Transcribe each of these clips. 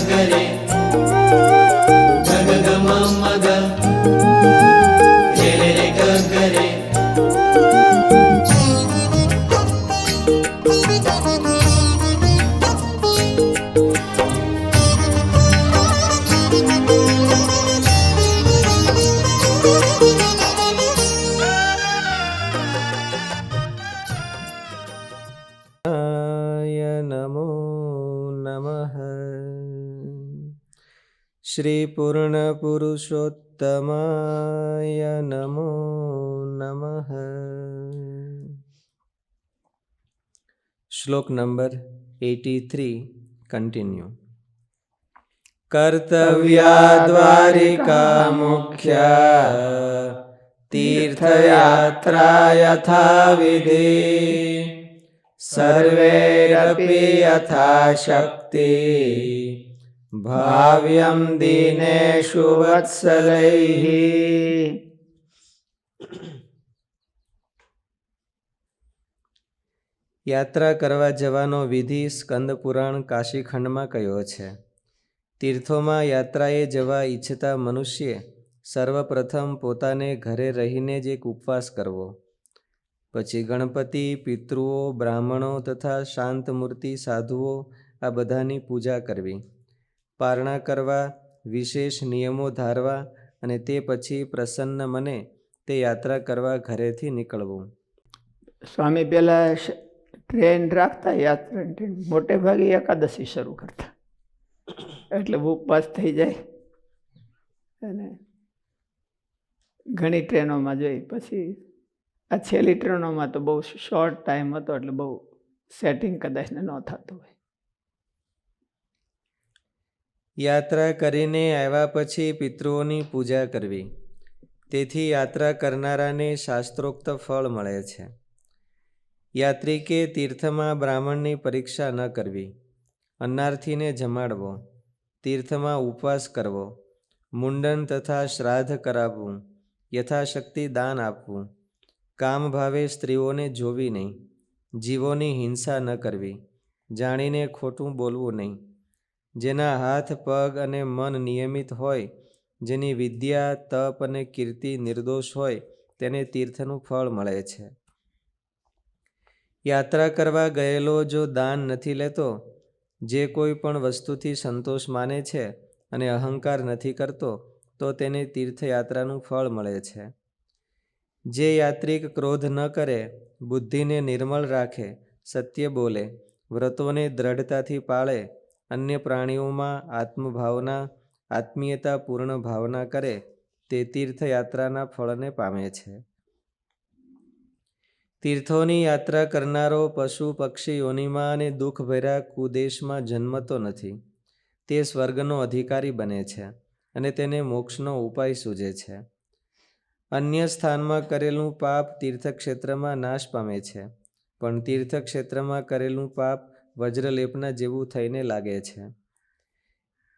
ગરે ગગ ગમ મગ રે રે રે ગરે. નમો નમઃ. શ્રી પૂર્ણ પુરુષોત્તમાય નમો નમઃ. શ્લોક નંબર 83 કન્ટિન્યુ. કર્તવ્યા દ્વારિકા મુખ્યા તીર્થયાત્રા યથા વિધિ સર્વૈરપી યથા શક્તિ ભાવ્યમ દીનેષુ વત્સલૈઃ. યાત્રા કરવા જવાનો વિધિ સ્કંદ પુરાણ કાશીખંડમાં કયો છે. તીર્થોમાં યાત્રાએ જવા ઈચ્છતા મનુષ્યે સર્વપ્રથમ પોતાને ઘરે રહીને જ એક ઉપવાસ કરવો, પછી ગણપતિ, પિતૃઓ, બ્રાહ્મણો તથા શાંતમૂર્તિ સાધુઓ આ બધાની પૂજા કરવી, પારણા કરવા, વિશેષ નિયમો ધારવા અને તે પછી પ્રસન્ન મને તે યાત્રા કરવા ઘરેથી નીકળવું. સ્વામી પહેલાં ટ્રેન રાખતા, યાત્રા ટ્રેન મોટે ભાગે એકાદશી શરૂ કરતા, એટલે ઉપવાસ થઈ જાય. અને ઘણી ટ્રેનોમાં જોઈ, પછી આ છેલ્લી ટ્રેનોમાં તો બહુ શોર્ટ ટાઈમ હતો એટલે બહુ સેટિંગ કદાચ ન થતું હોય. યાત્રા કરીને આવ્યા પછી પિતૃઓની પૂજા કરવી, તેથી યાત્રા કરનારાને શાસ્ત્રોક્ત ફળ મળે છે. યાત્રિકે તીર્થમાં બ્રાહ્મણની પરીક્ષા ન કરવી, અન્નાર્થીને જમાડવો, તીર્થમાં ઉપવાસ કરવો, મુંડન તથા શ્રાદ્ધ કરાવવું, યથાશક્તિ દાન આપવું, કામભાવે સ્ત્રીઓને જોવી નહીં, જીવોની હિંસા ન કરવી, જાણીને ખોટું બોલવું નહીં, જેના હાથ પગ અને મન નિયમિત હોય, જેની વિદ્યા તપ અને કીર્તિ નિર્દોષ હોય, તેને તીર્થનું ફળ મળે છે. યાત્રા કરવા ગયેલો જો દાન નથી લેતો, જે કોઈ પણ વસ્તુથી સંતોષ માને છે અને અહંકાર નથી કરતો, તો તેને તીર્થયાત્રાનું ફળ મળે છે. જે યાત્રિક ક્રોધ ન કરે, બુદ્ધિને નિર્મળ રાખે, સત્ય બોલે, વ્રતોને દ્રઢતાથી પાળે, અન્ય પ્રાણીઓમાં આત્મભાવના આત્મીયતાપૂર્ણ ભાવના કરે, તે તીર્થયાત્રાના ફળને પામે છે. તીર્થોની યાત્રા કરનારો પશુ પક્ષી યોનિમાં અને દુઃખભર્યા કુદેશમાં જન્મતો નથી. તે સ્વર્ગનો અધિકારી બને છે અને તેને મોક્ષનો ઉપાય સૂઝે છે. અન્ય સ્થાનમાં કરેલું પાપ તીર્થક્ષેત્રમાં નાશ પામે છે, પણ તીર્થક્ષેત્રમાં કરેલું પાપ વજ્રલેપના જેવું થઈને લાગે છે.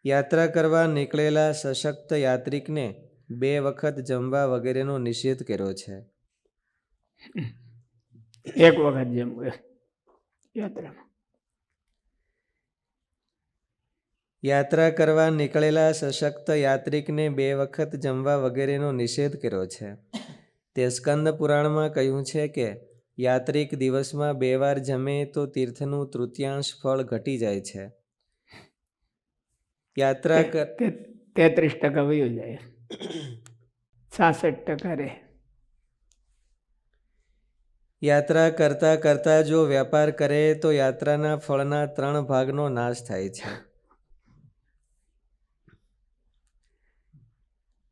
યાત્રા કરવા નીકળેલા સશક્ત યાત્રિકને 2 વખત જમવા વગેરેનો નિષેધ કર્યો છે. એક વખત જમવું યાત્રામાં. યાત્રા કરવા નીકળેલા સશક્ત યાત્રિકને 2 વખત જમવા વગેરેનો નિષેધ કર્યો છે. તે સ્કંદ પુરાણમાં કહ્યું છે કે યાત્રિક દિવસમાં 2 વાર જમે તો તીર્થનું તૃતીયાંશ ફળ ઘટી જાય છે. યાત્રા 33% વયું જાય, 66% રહે. યાત્રા કરતાં કરતાં જો વ્યાપાર કરે તો યાત્રાના ફળના 3 ભાગનો નાશ થાય છે,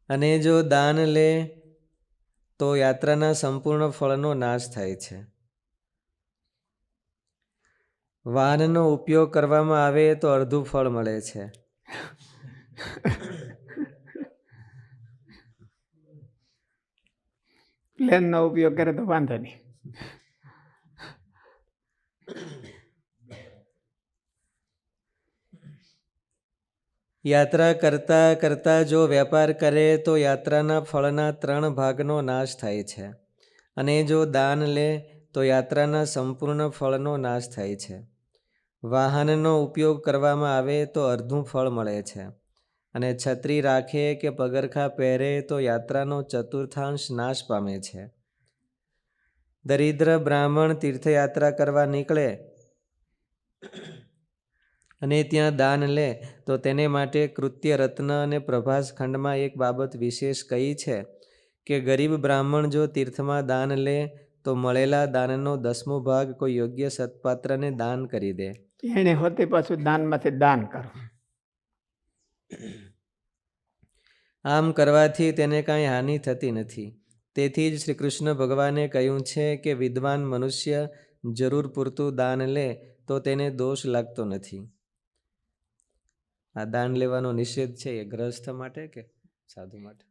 અને જો દાન લે તો યાત્રાના સંપૂર્ણ ફળનો નાશ થાય છે. વાહનનો ઉપયોગ કરવામાં આવે તો અડધું ફળ મળે છે. પ્લેનનો ઉપયોગ કરે તો વાંધો નહીં. યાત્રા કરતાં કરતાં જો વેપાર કરે તો યાત્રાના ફળના 3 ભાગનો નાશ થાય છે, અને જો દાન લે તો યાત્રાના સંપૂર્ણ ફળનો નાશ થાય છે. વાહનનો ઉપયોગ કરવામાં આવે તો અડધું ફળ મળે છે, અને છત્રી રાખે કે પગરખાં પહેરે તો યાત્રાનો ચતુર્થાંશ નાશ પામે છે. દરિદ્ર બ્રાહ્મણ તીર્થયાત્રા કરવા નીકળે અને ત્યાં દાન લે તો તેને માટે કૃત્ય રત્ન અને પ્રભાસ ખંડમાં એક બાબત વિશેષ કહી છે કે ગરીબ બ્રાહ્મણ જો તીર્થમાં દાન લે તો મળેલા દાનનો 10મો ભાગ કોઈ યોગ્ય સત્પાત્રને દાન કરી દે. એને હોતે પાછું દાનમાંથી દાન કરવું. આમ કરવાથી તેને કાંઈ હાનિ થતી નથી. તેથી જ શ્રી કૃષ્ણ ભગવાને કહ્યું છે કે વિદ્વાન મનુષ્ય જરૂર પૂરતું દાન લે તો તેને દોષ લાગતો નથી. આ દાન લેવાનો નિષેધ છે એ ગ્રહસ્થ માટે કે સાધુ માટે?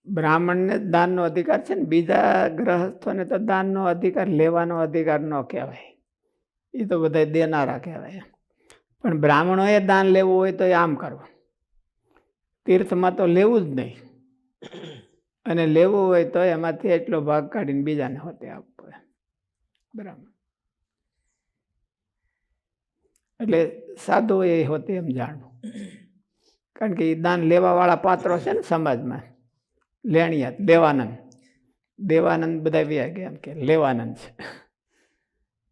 બ્રાહ્મણને જ દાનનો અધિકાર છે ને, બીજા ગ્રહસ્થોને તો દાનનો અધિકાર લેવાનો અધિકાર ન કહેવાય, એ તો બધા દેનારા કહેવાય. પણ બ્રાહ્મણોએ દાન લેવું હોય તો આમ કરવું, તીર્થમાં તો લેવું જ નહીં, અને લેવું હોય તો એમાંથી એટલો ભાગ કાઢીને બીજાને હોતે આપવો. બરાબર. એટલે સાધુ એ હોતે એમ જાણવું, કારણ કે એ દાન લેવાવાળા પાત્રો છે ને સમાજમાં. લેણિયાત, દેવાનંદ બધા વ્યા ગયા એમ કે લેવાનંદ છે,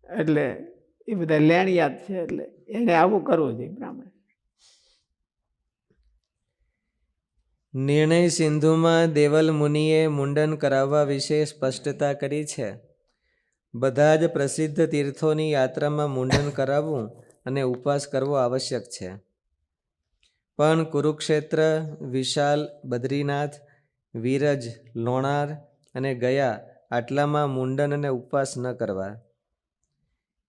એટલે એ બધા લેણિયાત છે, એટલે એને આવું કરવું જોઈએ બ્રાહ્મણ. નિર્ણય સિંધુમાં દેવલ મુનિએ મુંડન કરાવવા વિશે સ્પષ્ટતા કરી છે. બધા જ પ્રસિદ્ધ તીર્થોની યાત્રામાં મુંડન કરાવવું અને ઉપવાસ કરવો આવશ્યક છે, પણ કુરુક્ષેત્ર, વિશાલ, બદ્રીનાથ, વિરજ, લોણાર અને ગયા આટલામાં મુંડન અને ઉપવાસ ન કરવા.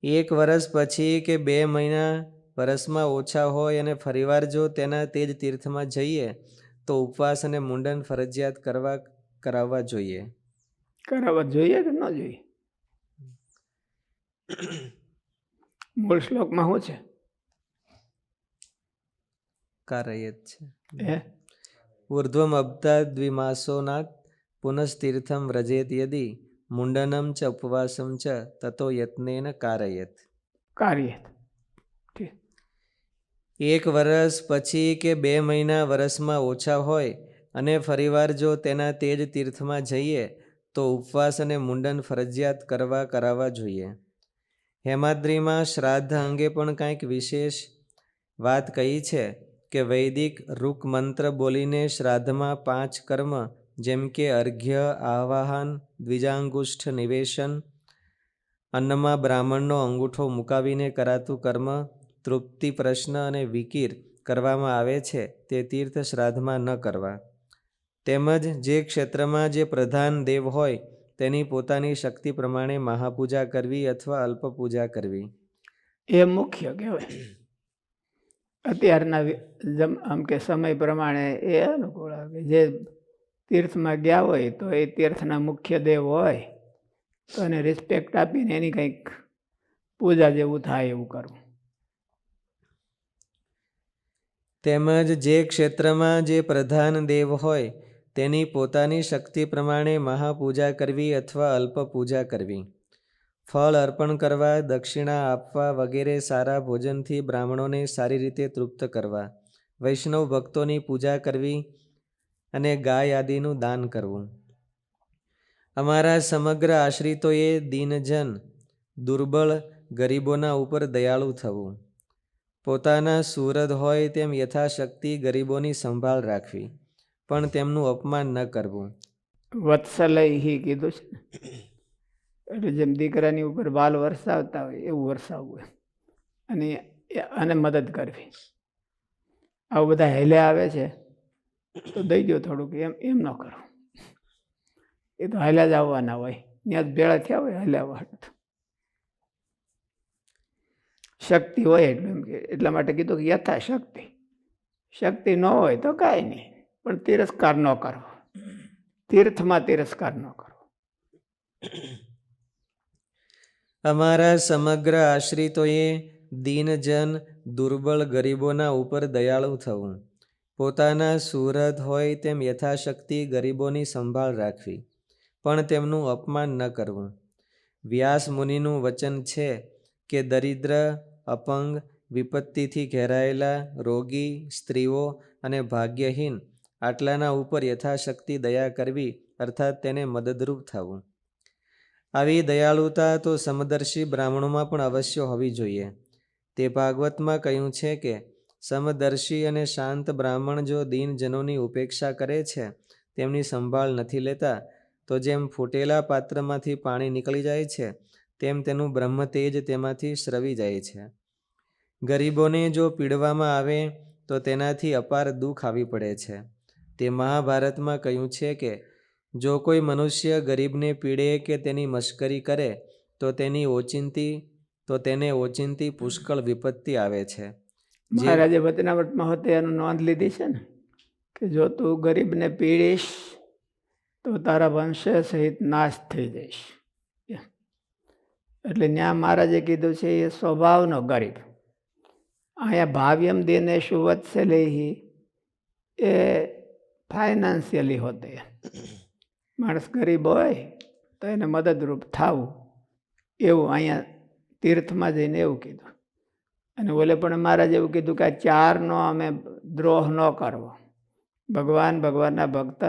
1 વર્ષ પછી કે 2 મહિના વર્ષમાં ઓછા હોય અને ફરીવાર જો તેના તે જ તીર્થમાં જઈએ તો ઉપવાસ અને મુંડન ફરજિયાત કરાવવા જોઈએ. કરાવવા જોઈએ કે ન જોઈએ? મૂળ શ્લોકમાં શું છે? કારયત છે. હે ઉર્ધ્વમ અબ્ધા દ્વિમાસોનાથ પુનસ્તીર્થમ વ્રજેત યદિ મુંડનમ ચ ઉપવાસમ ચ તતો યત્નેન કારયત. કાર્ય 1 વર્ષ પછી કે 2 મહિના વર્ષમાં ઓછા હોય અને ફરીવાર જો તેના તે જ તીર્થમાં જઈએ તો ઉપવાસ અને મુંડન ફરજિયાત કરાવવા જોઈએ. હેમાદ્રીમાં શ્રાદ્ધ અંગે પણ કંઈક વિશેષ વાત કહી છે કે વૈદિક ઋક મંત્ર બોલીને શ્રાદ્ધમાં 5 કર્મ જેમ કે અર્ઘ્ય, આવાહન, દ્વિજાંગુષ્ઠ નિવેશન, અન્નમાં બ્રાહ્મણનો અંગૂઠો મુકાવીને કરાતું કર્મ, તૃપ્તિ પ્રશ્ન અને વિકિર કરવામાં આવે છે તે તીર્થ શ્રાદ્ધમાં ન કરવા. તેમજ જે ક્ષેત્રમાં જે પ્રધાન દેવ હોય તેની પોતાની શક્તિ પ્રમાણે મહાપૂજા કરવી અથવા અલ્પ પૂજા કરવી. એ મુખ્ય કહેવાય. અત્યારના આમ કે સમય પ્રમાણે એ અનુકૂળ આવે. જે તીર્થમાં ગયા હોય તો એ તીર્થના મુખ્ય દેવ હોય તો એને રિસ્પેક્ટ આપીને એની કંઈક પૂજા જેવું થાય એવું કરવું. તેમજ જે ક્ષેત્રમાં જે પ્રધાન દેવ હોય તેની પોતાની શક્તિ પ્રમાણે મહાપૂજા કરવી અથવા અલ્પ પૂજા કરવી. ફળ અર્પણ કરવા, દક્ષિણા આપવા વગેરે સારા ભોજનથી બ્રાહ્મણોને સારી રીતે તૃપ્ત કરવા, વૈષ્ણવ ભક્તોની પૂજા કરવી અને ગાય આદિનું દાન કરવું. અમારા સમગ્ર આશ્રિતોએ દીનજન, દુર્બળ, ગરીબોના ઉપર દયાળુ થવું, પોતાના સુહૃદ હોય તેમ યથાશક્તિ ગરીબોની સંભાળ રાખવી, પણ તેમનું અપમાન ન કરવું. વત્સલય કીધું છે ને, એટલે જેમ દીકરાની ઉપર બાલ વરસાવતા હોય એવું વરસાવવું અને મદદ કરવી. આવું બધા હેલે આવે છે તો દઈ દો થોડુંક, એમ ન કરો. એ તો હાલ્યા જ આવવાના હોય, ત્યાં જ ભેળા થયા હોય હાલ્યા. શક્તિ હોય એટલા માટે કીધું કે યથાશક્તિ. શક્તિ ન હોય તો કાંઈ નહીં, પણ તિરસ્કાર ન કરવો, તીર્થમાં તિરસ્કાર ન કરવો. અમારા સમગ્ર આશ્રિતોએ દીનજન, દુર્બળ, ગરીબોના ઉપર દયાળુ થવું, પોતાના સુહૃદ હોય તેમ યથાશક્તિ ગરીબોની સંભાળ રાખવી, પણ તેમનું અપમાન ન કરવું. વ્યાસ મુનિનું વચન છે કે દરિદ્ર, અપંગ, વિપત્તિથી ઘેરાયેલા, રોગી, સ્ત્રીઓ અને ભાગ્યહીન આટલાના ઉપર યથાશક્તિ દયા કરવી, અર્થાત તેને મદદરૂપ થવું. આવી દયાળુતા તો સમદર્શી બ્રાહ્મણોમાં પણ અવશ્ય હોવી જોઈએ. તે ભાગવતમાં કહ્યું છે કે સમદર્શી અને શાંત બ્રાહ્મણ જો દીનજનોની ઉપેક્ષા કરે છે, તેમની સંભાળ નથી લેતા, તો જેમ ફૂટેલા પાત્રમાંથી પાણી નીકળી જાય છે, તેમ તેનું બ્રહ્મ તેજ તેમાંથી સ્રવી જાય છે. ગરીબોને જો પીડવામાં આવે તો તેનાથી અપાર દુઃખ આવી પડે છે. તે મહાભારતમાં કહ્યું છે કે જો કોઈ મનુષ્ય ગરીબને પીડે કે તેની મશ્કરી કરે તો તેને ઓચિંતી પુષ્કળ વિપત્તિ આવે છે. મહારાજે વચનામૃતમાં હોતે એનું નોંધ લીધી છે ને કે જો તું ગરીબને પીડીશ તો તારા વંશ સહિત નાશ થઈ જઈશ. એટલે ત્યાં મહારાજે કીધું છે એ સ્વભાવનો ગરીબ. અહીંયા ભાવ્યમ દિનેશુ વત્સલેહી એ ફાઇનાન્શિયલી હોતે. માણસ ગરીબ હોય તો એને મદદરૂપ થવું, એવું અહીંયા તીર્થમાં જઈને એવું કીધું. અને ઓલે પણ મહારાજ એવું કીધું કે આ ચારનો અમે દ્રોહ ન કરવો. ભગવાન, ભગવાનના ભક્ત,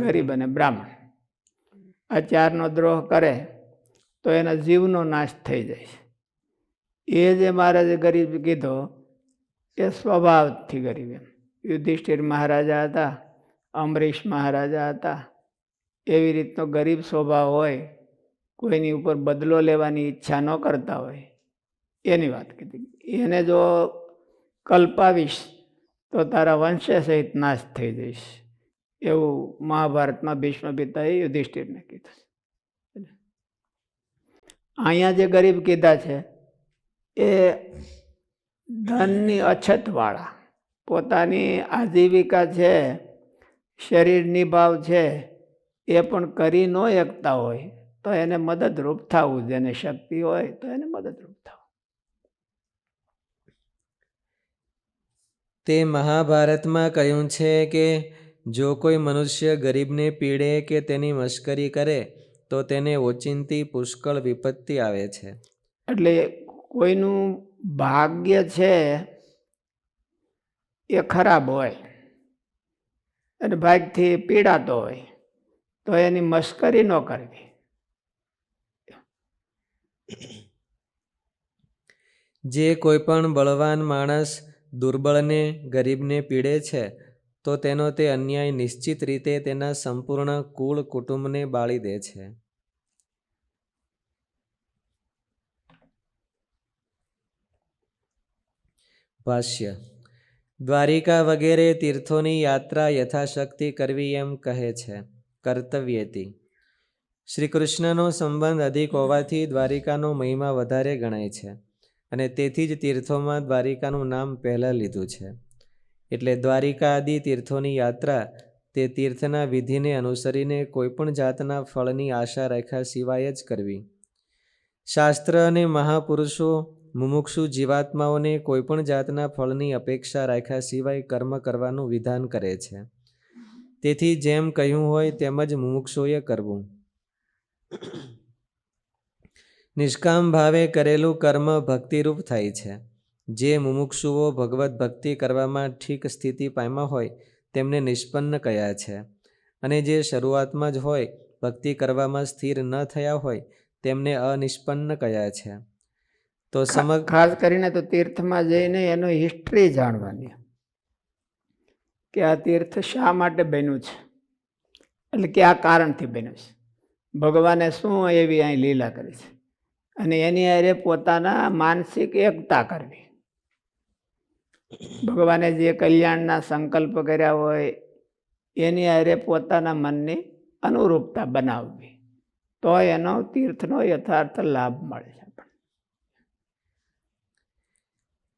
ગરીબ અને બ્રાહ્મણ. આ ચારનો દ્રોહ કરે તો એના જીવનો નાશ થઈ જાય છે. એ જે મહારાજે ગરીબ કીધો એ સ્વભાવથી ગરીબ. એમ યુધિષ્ઠિર મહારાજા હતા, અમરીશ મહારાજા હતા. એવી રીતનો ગરીબ સ્વભાવ હોય, કોઈની ઉપર બદલો લેવાની ઈચ્છા ન કરતા હોય, એની વાત કીધી. એને જો કલ્પાવીશ તો તારા વંશે સહિત નાશ થઈ જઈશ, એવું મહાભારતમાં ભીષ્મ પિતાએ યુધિષ્ઠિરને કીધું. અહીંયા જે ગરીબ કીધા છે એ ધનની અછતવાળા, પોતાની આજીવિકા છે, શરીર નિભાવ છે, એ પણ કરી ન શકતા હોય તો એને મદદરૂપ થવું. જેને શક્તિ હોય તો એને મદદરૂપ થવું. તે મહાભારતમાં કહ્યું છે કે જો કોઈ મનુષ્ય ગરીબને પીડે કે તેની મશ્કરી કરે તો તેને ઓચિંતી પુષ્કળ વિપત્તિ આવે છે. એટલે કોઈનું ભાગ્ય છે એ ખરાબ હોય અને ભાગથી પીડાતો હોય તો એની મશ્કરી ન કરવી. જે કોઈ પણ બળવાન માણસ દુર્બળને, ગરીબને પીડે છે તો તેનો તે અન્યાય નિશ્ચિત રીતે તેના સંપૂર્ણ કુળ કુટુંબને બાળી દે છે. ભાષ્ય. દ્વારિકા વગેરે તીર્થોની યાત્રા યથાશક્તિ કરવી એમ કહે છે. કર્તવ્યેતિ. શ્રી કૃષ્ણનો સંબંધ અધિક હોવાથી દ્વારિકાનો મહિમા વધારે ગણાય છે અને તેથી જ તીર્થોમાં દ્વારિકાનું નામ પહેલાં લીધું છે. એટલે દ્વારિકા આદિ તીર્થોની યાત્રા તે તીર્થના વિધિને અનુસરીને કોઈપણ જાતના ફળની આશા રાખ્યા સિવાય જ કરવી. શાસ્ત્ર અને મહાપુરુષો મુમુક્ષુ જીવાત્માઓને કોઈપણ જાતના ફળની અપેક્ષા રાખ્યા સિવાય કર્મ કરવાનું વિધાન કરે છે. તેથી જેમ કહ્યું હોય તેમ જ મુમુક્ષુએ કરવું. નિષ્કામ ભાવે કરેલું કર્મ ભક્તિરૂપ થાય છે. જે મુમુક્ષુઓ ભગવત ભક્તિ કરવામાં ઠીક સ્થિતિ પામ્યા હોય તેમને નિષ્પન્ન કહ્યા છે, અને જે શરૂઆતમાં જ હોય ભક્તિ કરવામાં સ્થિર ન થયા હોય તેમને અનિષ્પન્ન કહ્યા છે. તો ખાસ કરીને તો તીર્થમાં જઈને એનો હિસ્ટ્રી જાણવાની કે આ તીર્થ શા માટે બન્યું છે, એટલે કે આ કારણથી બન્યું છે, ભગવાને શું એવી અહીં લીલા કરી છે, અને એની હારે પોતાના માનસિક એકતા કરવી. ભગવાને જે કલ્યાણના સંકલ્પ કર્યા હોય એની હારે પોતાના મનની અનુરૂપતા બનાવવી, તો એનો તીર્થનો યથાર્થ લાભ મળે છે.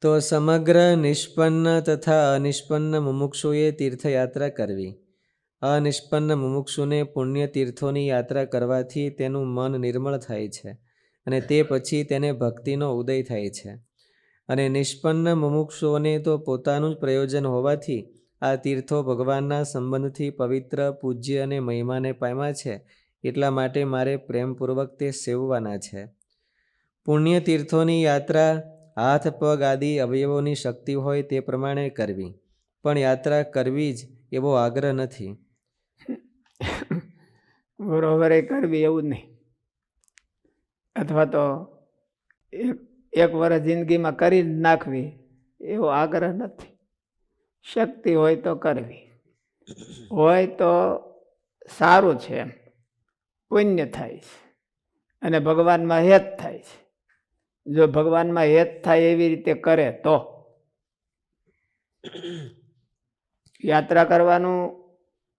તો સમગ્ર નિષ્પન્ન તથા અનિષ્પન્ન મુમુક્ષુએ તીર્થયાત્રા કરવી. અનિષ્પન્ન મુમુક્ષુને પુણ્ય તીર્થોની યાત્રા કરવાથી તેનું મન નિર્મળ થાય છે અને તે પછી તેને ભક્તિનો ઉદય થાય છે. અને નિષ્પન્ન મુમુક્ષુઓને તો પોતાનું જ પ્રયોજન હોવાથી આ તીર્થો ભગવાનના સંબંધથી પવિત્ર, પૂજ્ય અને મહિમાને પામ્યા છે એટલા માટે મારે પ્રેમપૂર્વક તે સેવવાના છે. પુણ્ય તીર્થોની યાત્રા હાથ પગ આદિ અવયવોની શક્તિ હોય તે પ્રમાણે કરવી, પણ યાત્રા કરવી જ એવો આગ્રહ નથી. બરોબર એ કરવી એવું જ નહીં, અથવા તો એક વર્ષ જિંદગીમાં કરી જ નાખવી એવો આગ્રહ નથી. શક્તિ હોય તો કરવી, હોય તો સારું છે, એમ પુણ્ય થાય છે અને ભગવાનમાં હેત થાય છે. જો ભગવાનમાં હેત થાય એવી રીતે કરે તો યાત્રા કરવાનું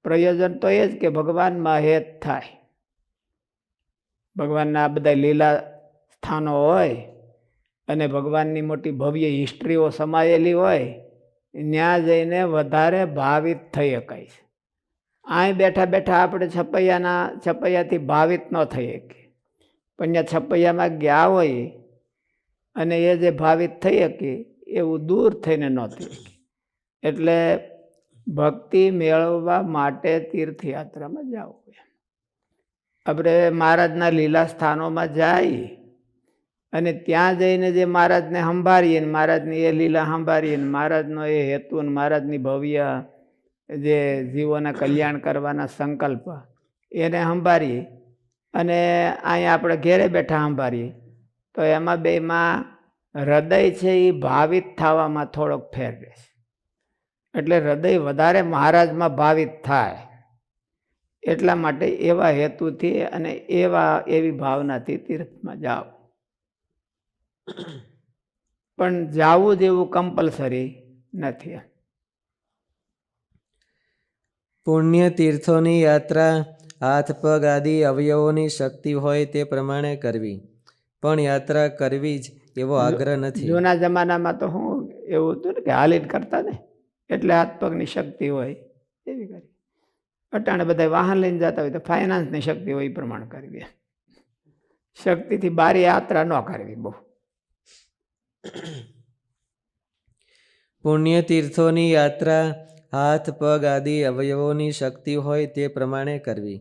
પ્રયોજન તો એ જ કે ભગવાનમાં હેત થાય. ભગવાનના આ બધા લીલા સ્થાનો હોય અને ભગવાનની મોટી ભવ્ય હિસ્ટ્રીઓ સમાયેલી હોય, ત્યાં જઈને વધારે ભાવિત થઈ શકાય છે. અહીં બેઠા બેઠા આપણે છપૈયાથી ભાવિત ન થઈ શકીએ, પણ ત્યાં છપૈયામાં ગયા હોય અને એ જે ભાવિત થઈ શકે એવું દૂર થઈને ન થઈ શકે. એટલે ભક્તિ મેળવવા માટે તીર્થયાત્રામાં જવું. આપણે મહારાજના લીલા સ્થાનોમાં જાય અને ત્યાં જઈને જે મહારાજને સંભાળીએ ને મહારાજની એ લીલા સંભાળીએ ને મહારાજનો એ હેતુ ને મહારાજની ભવ્ય જે જીવોના કલ્યાણ કરવાના સંકલ્પ એને સંભાળીએ અને અહીંયા આપણે ઘેરે બેઠા સંભાળીએ તો એમાં બેમાં હૃદય છે એ ભાવિત થવામાં થોડોક ફેર રહેશે. એટલે હૃદય વધારે મહારાજમાં ભાવિત થાય એટલા માટે એવા હેતુથી અને એવી ભાવનાથી તીર્થમાં જાઓ. પણ જાવું જેવું કમ્પલસરી નથી. પુણ્ય તીર્થોની યાત્રા હાથ પગ આદિ અવયવોની શક્તિ હોય તે પ્રમાણે કરવી, પણ યાત્રા કરવી જ એવો આગ્રહ નથી. જૂના જમાનામાં તો હું એવું હતું ને કે હાલીને કરતા ને, એટલે હાથ પગની શક્તિ હોય એવી કરી. અટાણે બધા વાહન લઈને જતા હોય તો ફાઇનાન્સની શક્તિ હોય એ પ્રમાણે કરવી. શક્તિથી બારી યાત્રા ન કરવી બહુ. પુણ્ય તીર્થોની યાત્રા હાથ પગ આદિ અવયવોની શક્તિ હોય તે પ્રમાણે કરવી,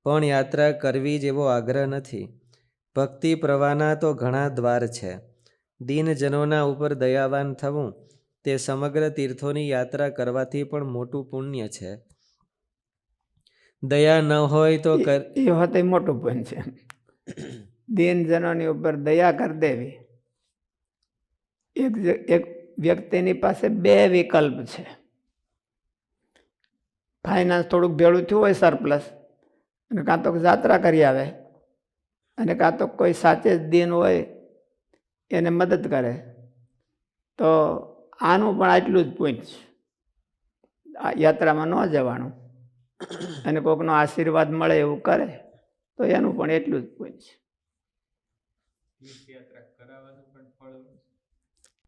પણ યાત્રા કરવી જેવો આગ્રહ નથી. ભક્તિ પ્રવાહના તો ઘણા દ્વાર છે. દીનજનોના ઉપર દયાવાન થવું તે સમગ્ર તીર્થોની યાત્રા કરવાથી પણ મોટું પુણ્ય છે. દયા ન હોય તો એ હોતે મોટું પુણ્ય છે. દીનજનોની ઉપર દયા કરી દેવી. એક વ્યક્તિની પાસે બે વિકલ્પ છે. ફાઇનાન્સ થોડુંક ભેળું થયું હોય સરપ્લસ, અને કાં તો યાત્રા કરી આવે, અને કાં તો કોઈ સાચે જ દીન હોય એને મદદ કરે, તો આનું પણ આટલું જ પુણ્ય છે. યાત્રામાં ન જવાનું અને કોઈકનો આશીર્વાદ મળે એવું કરે તો એનું પણ એટલું જ પુણ્ય છે.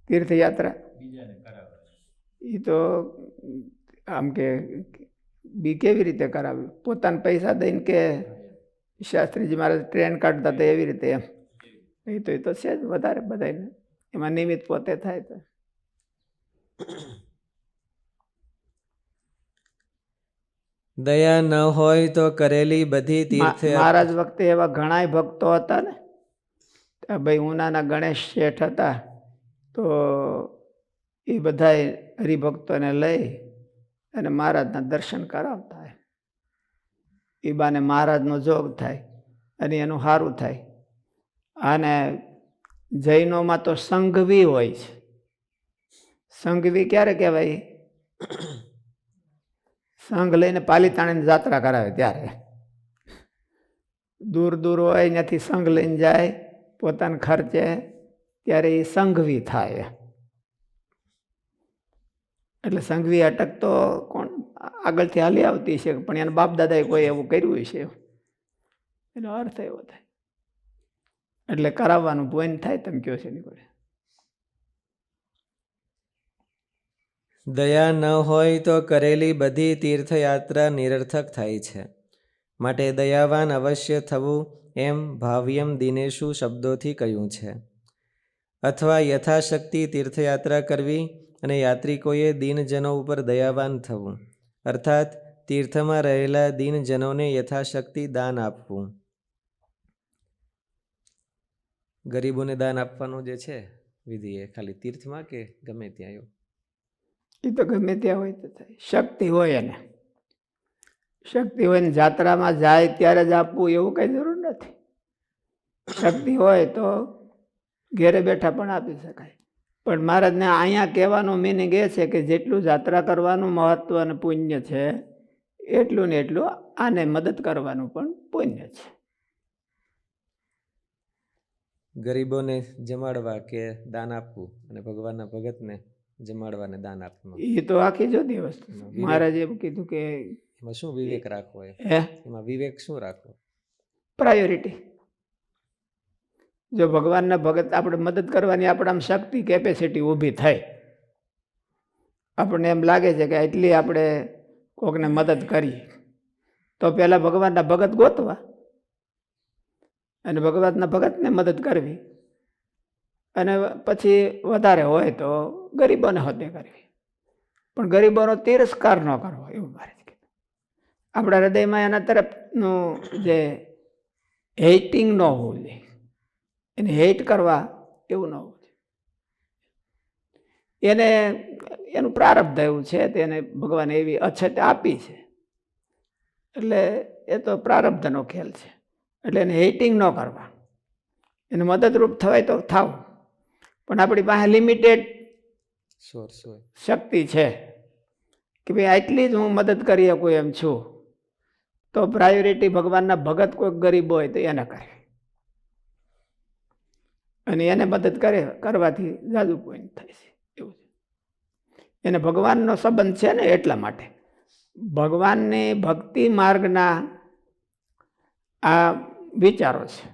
તીર્થયાત્રા એ તો આમ કે બી કેવી રીતે કરાવ્યું? પોતાના પૈસા દઈને કે શાસ્ત્રીજી મહારાજ ટ્રેન કાઢતા હતા એવી રીતે એમ? એ તો છે જ વધારે બધાને એમાં નિમિત્ત પોતે થાય. તો દયા ન હોય તો કરેલી બધી તીર્થ મહારાજ વખતે એવા ઘણા ભક્તો હતા ને. ભાઈ ઉનાના ગણેશ શેઠ હતા, તો એ બધા હરિભક્તોને લઈ અને મહારાજના દર્શન કરાવતા. એ બાને મહારાજનો જોગ થાય અને એનું સારું થાય. અને જૈનોમાં તો સંઘવી હોય છે. સંઘવી ક્યારે કહેવાય? સંઘ લઈને પાલીતાણાની જાત્રા કરાવે ત્યારે. દૂર દૂર હોય ત્યાંથી સંઘ લઈને જાય પોતાના ખર્ચે, ત્યારે એ સંઘવી થાય. એટલે સંઘવી અટક તો કોણ આગળથી હાલી આવતી છે, પણ એના બાપ દાદાએ કોઈ એવું કર્યું છે, એનો અર્થ એવો થાય. એટલે કરાવવાનું પોઈન્ટ થાય. તમે કહો છો નીકળે. દયા ન હોય તો કરેલી બધી તીર્થયાત્રા નિરર્થક થાય છે. માટે દયાવાન અવશ્ય થવું એમ ભાવ્યમ દિનેશુ શબ્દોથી કહ્યું છે. અથવા યથાશક્તિ તીર્થયાત્રા કરવી અને યાત્રિકોએ દીનજનો ઉપર દયાવાન થવું, અર્થાત તીર્થમાં રહેલા દીનજનોને યથાશક્તિ દાન આપવું. ગરીબોને દાન આપવાનું જે છે વિધિ એ ખાલી તીર્થમાં કે ગમે ત્યાં એવું? એ તો ગમે ત્યાં હોય તો થાય. શક્તિ હોય એને, શક્તિ હોય ને જાત્રામાં જાય ત્યારે જ આપવું એવું કઈ જરૂર નથી. શક્તિ હોય તો ઘેરે બેઠા પણ આપી શકાય. પણ મહારાજને અહીંયા કહેવાનું મિનિંગ એ છે કે જેટલું જાત્રા કરવાનું મહત્વ અને પુણ્ય છે એટલું ને એટલું આને મદદ કરવાનું પણ પુણ્ય છે. ગરીબોને જમાડવા કે દાન આપવું અને ભગવાનના ભગતને જમાડવા ને દાન આપવું, એ તો આખી જુદી વસ્તુ છે. મહારાજે એમ કીધું કે એમાં શું વિવેક રાખવો? એમાં વિવેક શું રાખવો? પ્રાયોરિટી. જો ભગવાનના ભગત આપણે મદદ કરવાની આપણામાં શક્તિ કેપેસિટી ઊભી થાય, આપણને એમ લાગે છે કે એટલી આપણે કોકને મદદ કરીએ, તો પહેલાં ભગવાનના ભગત ગોતવા અને ભગવાનના ભગતને મદદ કરવી, અને પછી વધારે હોય તો ગરીબોને હોદ્દે કરવી. પણ ગરીબોનો તિરસ્કાર ન કરવો એવું મારે કીધું. આપણા હૃદયમાં એના તરફનું જે હેટિંગ ન હોવું જોઈએ, એને હેટ કરવા એવું ન હોવું જોઈએ. એને એનું પ્રારબ્ધ એવું છે, તેને ભગવાને એવી અછત આપી છે, એટલે એ તો પ્રારબ્ધનો ખેલ છે. એટલે એને હેટિંગ ન કરવા, એને મદદરૂપ થવાય તો થાવ. પણ આપણી પાસે લિમિટેડ શક્તિ છે કે ભાઈ આટલી જ હું મદદ કરી શકું એમ છું, તો પ્રાયોરિટી ભગવાનના ભગત કોઈક ગરીબ હોય તો એને કરે, અને એને મદદ કરવાથી જાદુ પોઈન્ટ થાય છે. એવું છે. એને ભગવાનનો સંબંધ છે ને એટલા માટે ભગવાનની ભક્તિ માર્ગના આ વિચારો છે.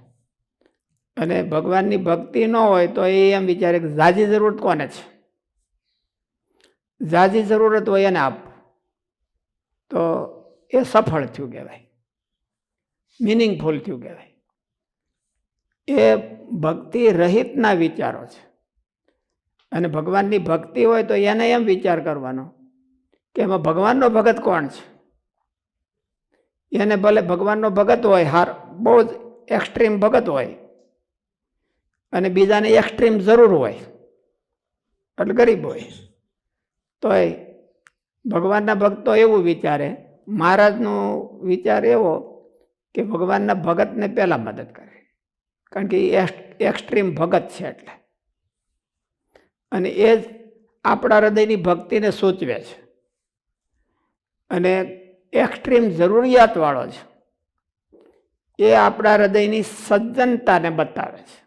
અને ભગવાનની ભક્તિ ન હોય તો એ એમ વિચારે કે ઝાઝી જરૂરત કોને છે, ઝાઝી જરૂરત હોય એને આપ, તો એ સફળ થયું કહેવાય, મિનિંગફુલ થયું કહેવાય. એ ભક્તિ રહિતના વિચારો છે. અને ભગવાનની ભક્તિ હોય તો એને એમ વિચાર કરવાનો કે એમાં ભગવાનનો ભગત કોણ છે. એને ભલે ભગવાનનો ભગત હોય, બહુ જ એક્સ્ટ્રીમ ભગત હોય, અને બીજાને એક્સ્ટ્રીમ જરૂર હોય, એટલે ગરીબ હોય, તોય ભગવાનના ભક્તો એવું વિચારે. મહારાજનો વિચાર એવો કે ભગવાનના ભગતને પહેલાં મદદ કરે, કારણ કે એ એક્સ્ટ્રીમ ભગત છે એટલે. અને એ જ આપણા હૃદયની ભક્તિને સૂચવે છે, અને એક્સ્ટ્રીમ જરૂરિયાતવાળો છે. એ આપણા હૃદયની સજ્જનતાને બતાવે છે.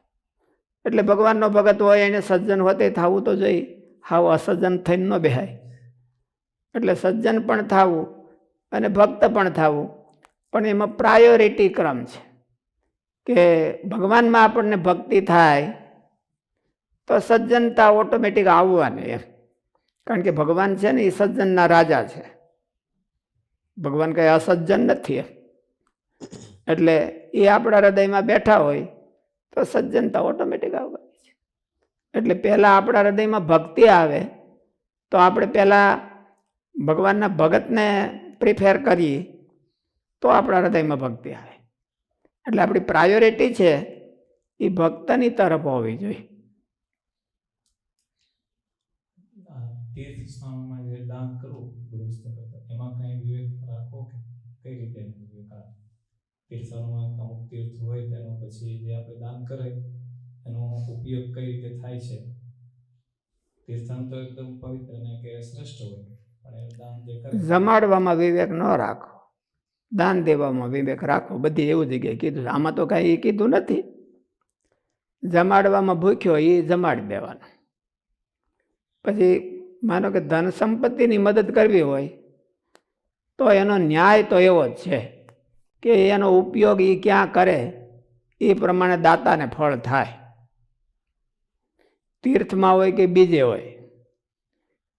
એટલે ભગવાનનો ભગત હોય એને સજ્જન હોતે થવું તો જોઈએ, હાવ અસજ્જન થઈને ન બેહાય. એટલે સજ્જન પણ થવું અને ભક્ત પણ થવું, પણ એમાં પ્રાયોરિટી ક્રમ છે કે ભગવાનમાં આપણને ભક્તિ થાય તો સજ્જનતા ઓટોમેટિક આવવાની એમ. કારણ કે ભગવાન છે ને એ સજ્જનના રાજા છે, ભગવાન કંઈ અસજ્જન નથી. એટલે એ આપણા હૃદયમાં બેઠા હોય તો સજ્જનતા ઓટોમેટિક આવવાની છે. એટલે પહેલાં આપણા હૃદયમાં ભક્તિ આવે તો આપણે પહેલાં ભગવાનના ભગતને પ્રિફેર કરીએ તો આપણા હૃદયમાં ભક્તિ આવે. એટલે આપણી પ્રાયોરિટી છે એ ભક્તની તરફ હોવી જોઈએ. તીર્થ સ્થાનોમાં જે દાન કરવું ગૃહસ્થ કરતા, એમાં કઈ વિવેક રાખવો કે કઈ રીતે વિવેક રાખવો? તીર્થોમાં અમુક તીર્થ હોય તેનો પછી જે આપણે દાન કરે એનો ઉપયોગ કઈ રીતે થાય છે? તીર્થન તો એકદમ પવિત્ર ને કે શ્રેષ્ઠ હોય, પણ એનું દાન જે કરે, જમાડવામાં વિવેક ન રાખો, દાન દેવામાં વિવેક રાખો. બધી એવું જગ્યાએ કીધું છે, આમાં તો કાંઈ કીધું નથી. જમાડવામાં ભૂખ્યો એ જમાડી દેવાનો. પછી માનો કે ધન સંપત્તિની મદદ કરવી હોય તો એનો ન્યાય તો એવો જ છે કે એનો ઉપયોગ એ ક્યાં કરે એ પ્રમાણે દાતાને ફળ થાય. તીર્થમાં હોય કે બીજે હોય,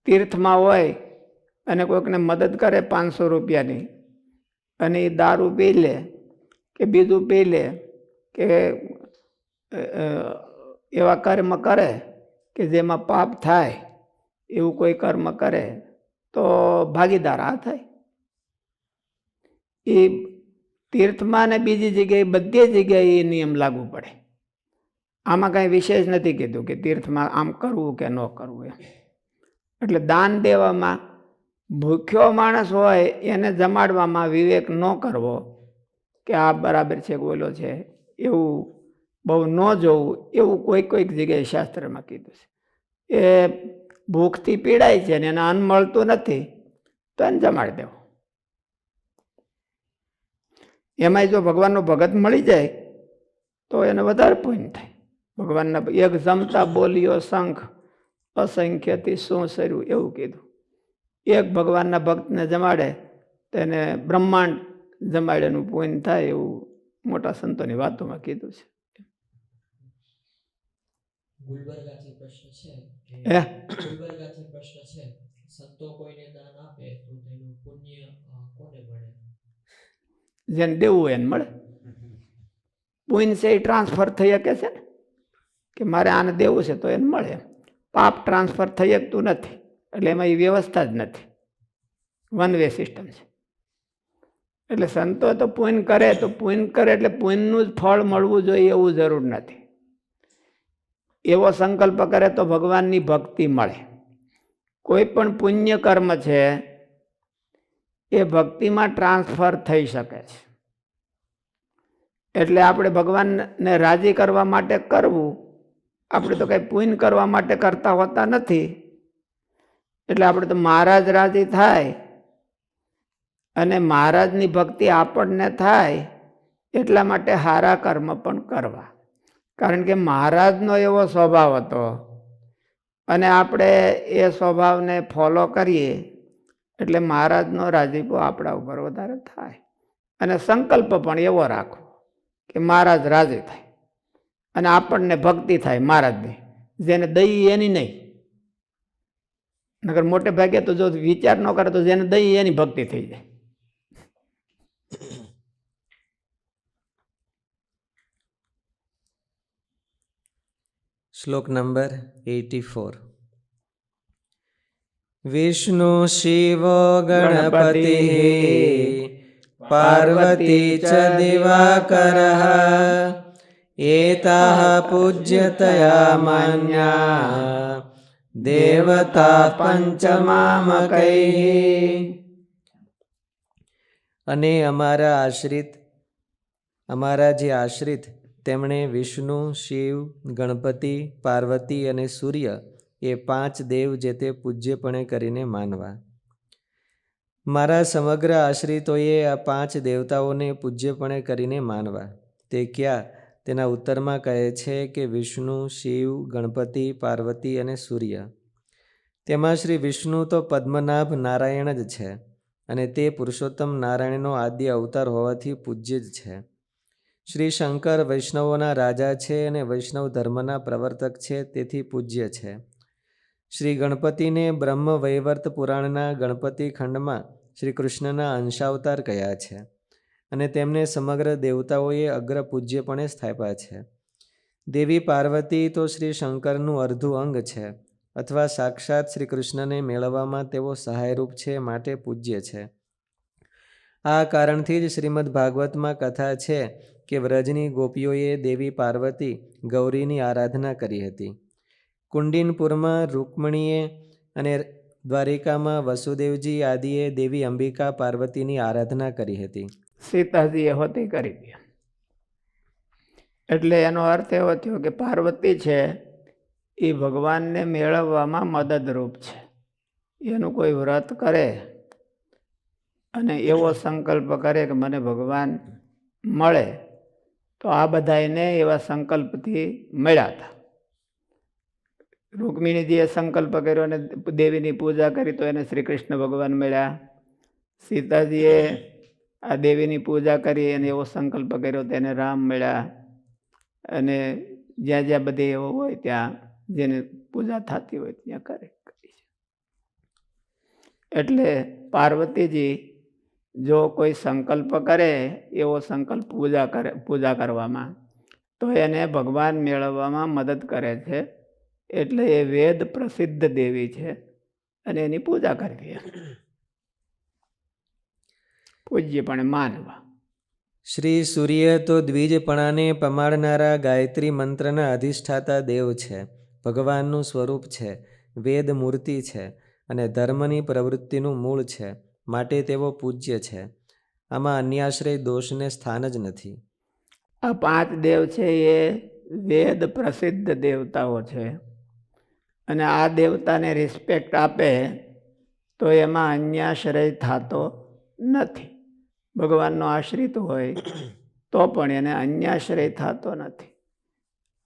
તીર્થમાં હોય અને કોઈકને મદદ કરે 500 રૂપિયાની, અને એ દારૂ પી લે કે બીજું પી લે કે એવા કર્મ કરે કે જેમાં પાપ થાય એવું કોઈ કર્મ કરે તો ભાગીદાર આ થાય. એ તીર્થમાં ને બીજી જગ્યાએ બધી જગ્યાએ એ નિયમ લાગુ પડે. આમાં કાંઈ વિશેષ નથી કીધું કે તીર્થમાં આમ કરવું કે ન કરવું એમ. એટલે દાન દેવામાં ભૂખ્યો માણસ હોય એને જમાડવામાં વિવેક ન કરવો કે આ બરાબર છે કે ઓલો છે એવું બહુ ન જોવું, એવું કોઈક જગ્યાએ શાસ્ત્રમાં કીધું છે. એ ભૂખથી પીડાય છે ને એને અન્ન મળતું નથી તો એને જમાડી દેવું. એમાંય જો ભગવાનનો ભગત મળી જાય તો એને વધારે પુણ્ય થાય. ભગવાનના એક જમતા બોલ્યો શંખ અસંખ્યથી શું સર્યું એવું કીધું. એક ભગવાનના ભક્તને જમાડે તો એને બ્રહ્માંડ જમાડેનું પુણ્ય થાય એવું મોટા સંતોની વાતોમાં કીધું છે. ગુલબર્ગાથી પ્રશ્ન છે હે? ગુલબર્ગાથી પ્રશ્ન છે, સંતો કોઈને દાન આપે તો તેનું પુણ્ય કોને મળે? જેને દેવું હોય એને મળે. પુણ્ય છે એ ટ્રાન્સફર થઈ શકે છે ને, કે મારે આને દેવું છે તો એને મળે. પાપ ટ્રાન્સફર થઈ શકતું નથી, એટલે એમાં એ વ્યવસ્થા જ નથી, વન વે સિસ્ટમ છે. એટલે સંતો તો પુણ્ય કરે એટલે પુણ્યનું જ ફળ મળવું જોઈએ એવું જરૂર નથી. એવો સંકલ્પ કરે તો ભગવાનની ભક્તિ મળે. કોઈ પણ પુણ્ય કર્મ છે એ ભક્તિમાં ટ્રાન્સફર થઈ શકે છે. એટલે આપણે ભગવાનને રાજી કરવા માટે કરવું, આપણે તો કંઈ પુણ્ય કરવા માટે કરતા હોતા નથી. એટલે આપણે તો મહારાજ રાજી થાય અને મહારાજની ભક્તિ આપણને થાય એટલા માટે સારા કર્મ પણ કરવા. કારણ કે મહારાજનો એવો સ્વભાવ હતો અને આપણે એ સ્વભાવને ફોલો કરીએ એટલે મહારાજનો રાજીપો આપણા ઉપર વધારે થાય. અને સંકલ્પ પણ એવો રાખો કે મહારાજ રાજી થાય અને આપણને ભક્તિ થાય મહારાજની. જેને દઈ એની નહીં, નકર મોટે ભાગે તો જો વિચાર ન કરે તો જેને દઈ એની ભક્તિ થઈ જાય. શ્લોક નંબર 84. વિષ્ણુ શિવ ગણપતિ પાર્વતી ચ દિવાકરઃ એતાઃ પૂજ્યતયા માન્યા દેવતા પંચમામકૈઃ. અને અમારા જે આશ્રિત તેમણે વિષ્ણુ, શિવ, ગણપતિ, પાર્વતી અને સૂર્ય એ 5 દેવ જે તે પૂજ્યપણે કરીને માનવા. મારા સમગ્ર આશ્રિતોએ આ 5 દેવતાઓને પૂજ્યપણે કરીને માનવા. તે ક્યાં? તેના ઉત્તરમાં કહે છે કે વિષ્ણુ, શિવ, ગણપતિ, પાર્વતી અને સૂર્ય. તેમાં શ્રી વિષ્ણુ તો પદ્મનાભ નારાયણ જ છે અને તે પુરુષોત્તમ નારાયણનો આદ્ય અવતાર હોવાથી પૂજ્ય જ છે. શ્રી શંકર વૈષ્ણવોના રાજા છે અને વૈષ્ણવ ધર્મના પ્રવર્તક છે, તેથી પૂજ્ય છે. શ્રી ગણપતિને બ્રહ્મ વૈવર્ત પુરાણના ગણપતિ ખંડમાં શ્રી કૃષ્ણના અંશાવતાર કહ્યા છે અને તેમને સમગ્ર દેવતાઓએ અગ્ર પૂજ્યપણે સ્થાપ્યા છે. દેવી પાર્વતી તો શ્રી શંકરનું અર્ધું અંગ છે અથવા સાક્ષાત શ્રી કૃષ્ણને મેળવવામાં તેઓ સહાયરૂપ છે, માટે પૂજ્ય છે. આ કારણથી જ શ્રીમદ્ ભાગવતમાં કથા છે કે વ્રજની ગોપીઓએ દેવી પાર્વતી ગૌરીની આરાધના કરી હતી. કુંડિનપુરમાં રૂકમણીએ અને દ્વારિકામાં વસુદેવજી આદિએ દેવી અંબિકા પાર્વતીની આરાધના કરી હતી. સીતાજીએ હોતી કરી હતી. એટલે એનો અર્થ એવો થયો કે પાર્વતી છે એ ભગવાનને મેળવવામાં મદદરૂપ છે. એનું કોઈ વ્રત કરે અને એવો સંકલ્પ કરે કે મને ભગવાન મળે, તો આ બધાને એવા સંકલ્પથી મળ્યા હતા. રૂકમિણીજીએ સંકલ્પ કર્યો અને દેવીની પૂજા કરી તો એને શ્રી કૃષ્ણ ભગવાન મળ્યા. સીતાજીએ આ દેવીની પૂજા કરી અને એવો સંકલ્પ કર્યો તો એને રામ મળ્યા. અને જ્યાં જ્યાં બધે એવો હોય ત્યાં જેને પૂજા થતી હોય ત્યાં કરે. એટલે પાર્વતીજી જો કોઈ સંકલ્પ કરે એવો સંકલ્પ પૂજા કરવામાં તો એને ભગવાન મેળવવામાં મદદ કરે છે. એટલે એ વેદ પ્રસિદ્ધ દેવી છે અને એની પૂજા કરવી. પૂજ્યપણે માનવા. શ્રી સૂર્ય તો દ્વિજપણાને પમાડનારા ગાયત્રી મંત્રના અધિષ્ઠાતા દેવ છે, ભગવાનનું સ્વરૂપ છે, વેદ મૂર્તિ છે અને ધર્મની પ્રવૃત્તિનું મૂળ છે, માટે તેઓ પૂજ્ય છે. આમાં અન્યાશ્રય દોષને સ્થાન જ નથી. આ 5 દેવ છે એ વેદ પ્રસિદ્ધ દેવતાઓ છે, અને આ દેવતાને રિસ્પેક્ટ આપે તો એમાં અન્યાશ્રય થતો નથી. ભગવાનનો આશ્રિત હોય તો પણ એને અન્યાશ્રય થતો નથી.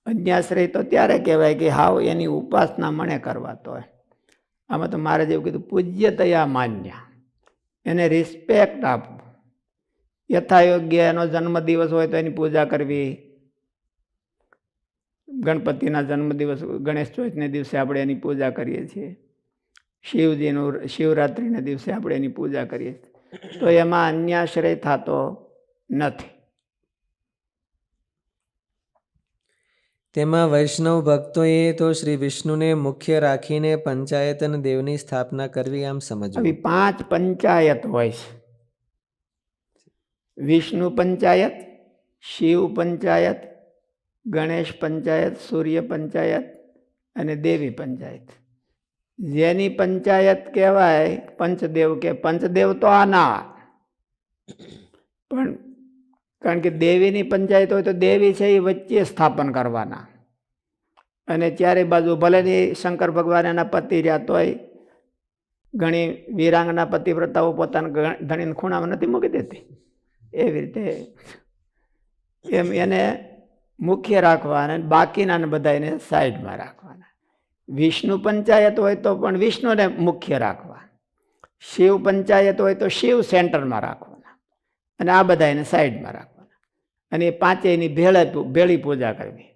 અન્યાશ્રય તો ત્યારે કહેવાય કે હાવ એની ઉપાસના મને કરવાતો હોય. આમાં તો મારે જેવું કીધું, પૂજ્યતયા માન્ય, એને રિસ્પેક્ટ આપવું. યથાયોગ્ય એનો જન્મદિવસ હોય તો એની પૂજા કરવી. ગણપતિના જન્મદિવસ, ગણેશ ચોથને દિવસે આપણે એની પૂજા કરીએ છીએ. શિવજીનું શિવરાત્રિના દિવસે આપણે એની પૂજા કરીએ છીએ. તો એમાં અન્યાશ્રય થતો નથી. તેમાં વૈષ્ણવ ભક્તોએ તો શ્રી વિષ્ણુને મુખ્ય રાખીને પંચાયતન દેવની સ્થાપના કરવી આમ સમજવું. આવી 5 પંચાયત હોય છે. વિષ્ણુ પંચાયત, શિવ પંચાયત, ગણેશ પંચાયત, સૂર્ય પંચાયત અને દેવી પંચાયત. જેની પંચાયત કહેવાય પંચદેવ કે પંચદેવ તો આના, પણ કારણ કે દેવીની પંચાયત હોય તો દેવી છે એ વચ્ચે સ્થાપન કરવાના. અને ચારે બાજુ ભલે શંકર ભગવાન એના પતિ રહ્યા તોય ઘણી વીરાંગના પતિવ્રતાઓ પોતાના ધણીને ખૂણામાં નથી મૂકી દેતી. એવી રીતે એમ એને મુખ્ય રાખવાના, બાકીના બધા એને સાઈડમાં રાખવાના. વિષ્ણુ પંચાયત હોય તો પણ વિષ્ણુને મુખ્ય રાખવા, શિવ પંચાયત હોય તો શિવ સેન્ટરમાં રાખવાના, અને આ બધા એને સાઈડમાં રાખવાના. અને એ પાંચેયની ભેળી પૂજા કરવી.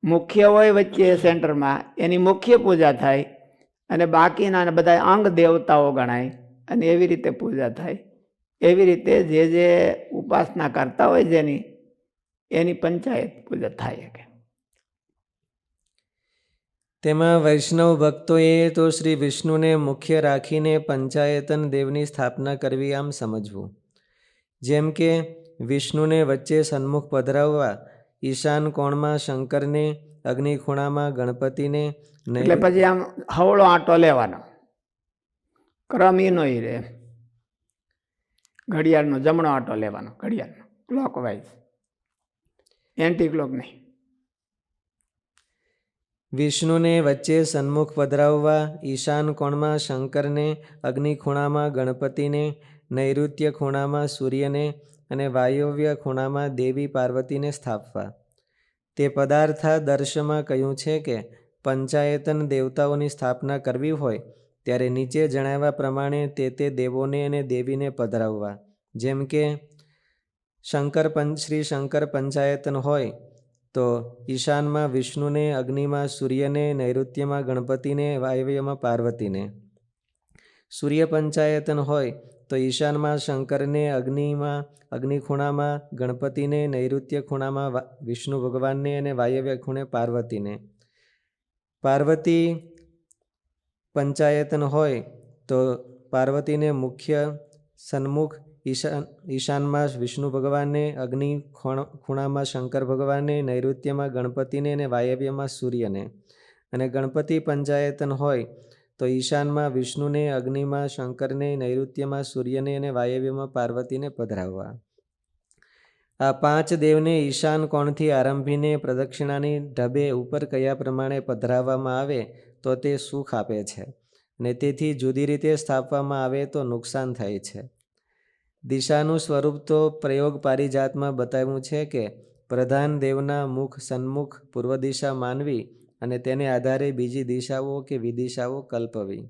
મુખ્ય હોય વચ્ચે સેન્ટરમાં, એની મુખ્ય પૂજા થાય, અને બાકીના બધા અંગ દેવતાઓ ગણાય, અને એવી રીતે પૂજા થાય. એવી રીતે જે ઉપાસના કરતા હોય જેની, એની પંચાયત પૂજા થાય. તેમાં વૈષ્ણવ ભક્તોએ તો શ્રી વિષ્ણુને મુખ્ય રાખીને પંચાયતન દેવની સ્થાપના કરવી આમ સમજવું. જેમ કે વિષ્ણુને વચ્ચે સન્મુખ પધરાવવા, ઈશાન કોણમાં શંકરને, અગ્નિ ખૂણામાં ગણપતિને, એટલે પછી આમ હવળો આંટો લેવાનો, ક્રમ એનો રહે. ઘડિયાળનો જમણો આંટો લેવાનો, ઘડિયાળનો ક્લોકવાઇઝ, એન્ટી ક્લોક નહીં. વિષ્ણુને વચ્ચે સન્મુખ પધરાવવા, ઈશાન કોણમાં શંકરને, અગ્નિ ખૂણામાં ગણપતિને, નૈઋત્ય ખૂણામાં સૂર્યને અને વાયવ્ય ખૂણામાં દેવી પાર્વતીને સ્થાપવા. તે પદાર્થા દર્શમાં કહ્યું છે કે પંચાયતન દેવતાઓની સ્થાપના કરવી હોય ત્યારે નીચે જણાવ્યા પ્રમાણે તે દેવોને અને દેવીને પધરાવવા. જેમ કે શ્રી શંકર પંચાયતન હોય તો ઈશાનમાં વિષ્ણુને, અગ્નિમાં સૂર્યને, નૈઋત્યમાં ગણપતિને, વાયવ્યમાં પાર્વતીને. સૂર્ય પંચાયતન હોય તો ઈશાનમાં શંકરને, અગ્નિ ખૂણામાં ગણપતિને, નૈઋત્ય ખૂણામાં વિષ્ણુ ભગવાનને અને વાયવ્ય ખૂણે પાર્વતીને. પાર્વતી પંચાયતન હોય તો પાર્વતીને મુખ્ય સન્મુખ ઈશાનમાં વિષ્ણુ ભગવાનને, અગ્નિ ખૂણામાં શંકર ભગવાનને, નૈઋત્યમાં ગણપતિને અને વાયવ્યમાં સૂર્યને. અને ગણપતિ પંચાયતન હોય તો ઈશાનમાં વિષ્ણુને, અગ્નિમાં શંકરને, નૈઋત્યમાં સૂર્યને અને વાયવ્યમાં પાર્વતીને પધરાવવા. આ 5 દેવને ઈશાન કોણથી આરંભીને પ્રદક્ષિણાની ઢબે ઉપર કયા પ્રમાણે પધરાવવામાં આવે તો તે સુખ આપે છે, અને તેથી જુદી રીતે સ્થાપવામાં આવે તો નુકસાન થાય છે. દિશાનું સ્વરૂપ તો પ્રયોગ પારિજાતમાં બતાવ્યું છે કે પ્રધાન દેવના મુખ સન્મુખ પૂર્વ દિશા માનવી અને તેને આધારે બીજી દિશાઓ કે વિદિશાઓ કલ્પવી.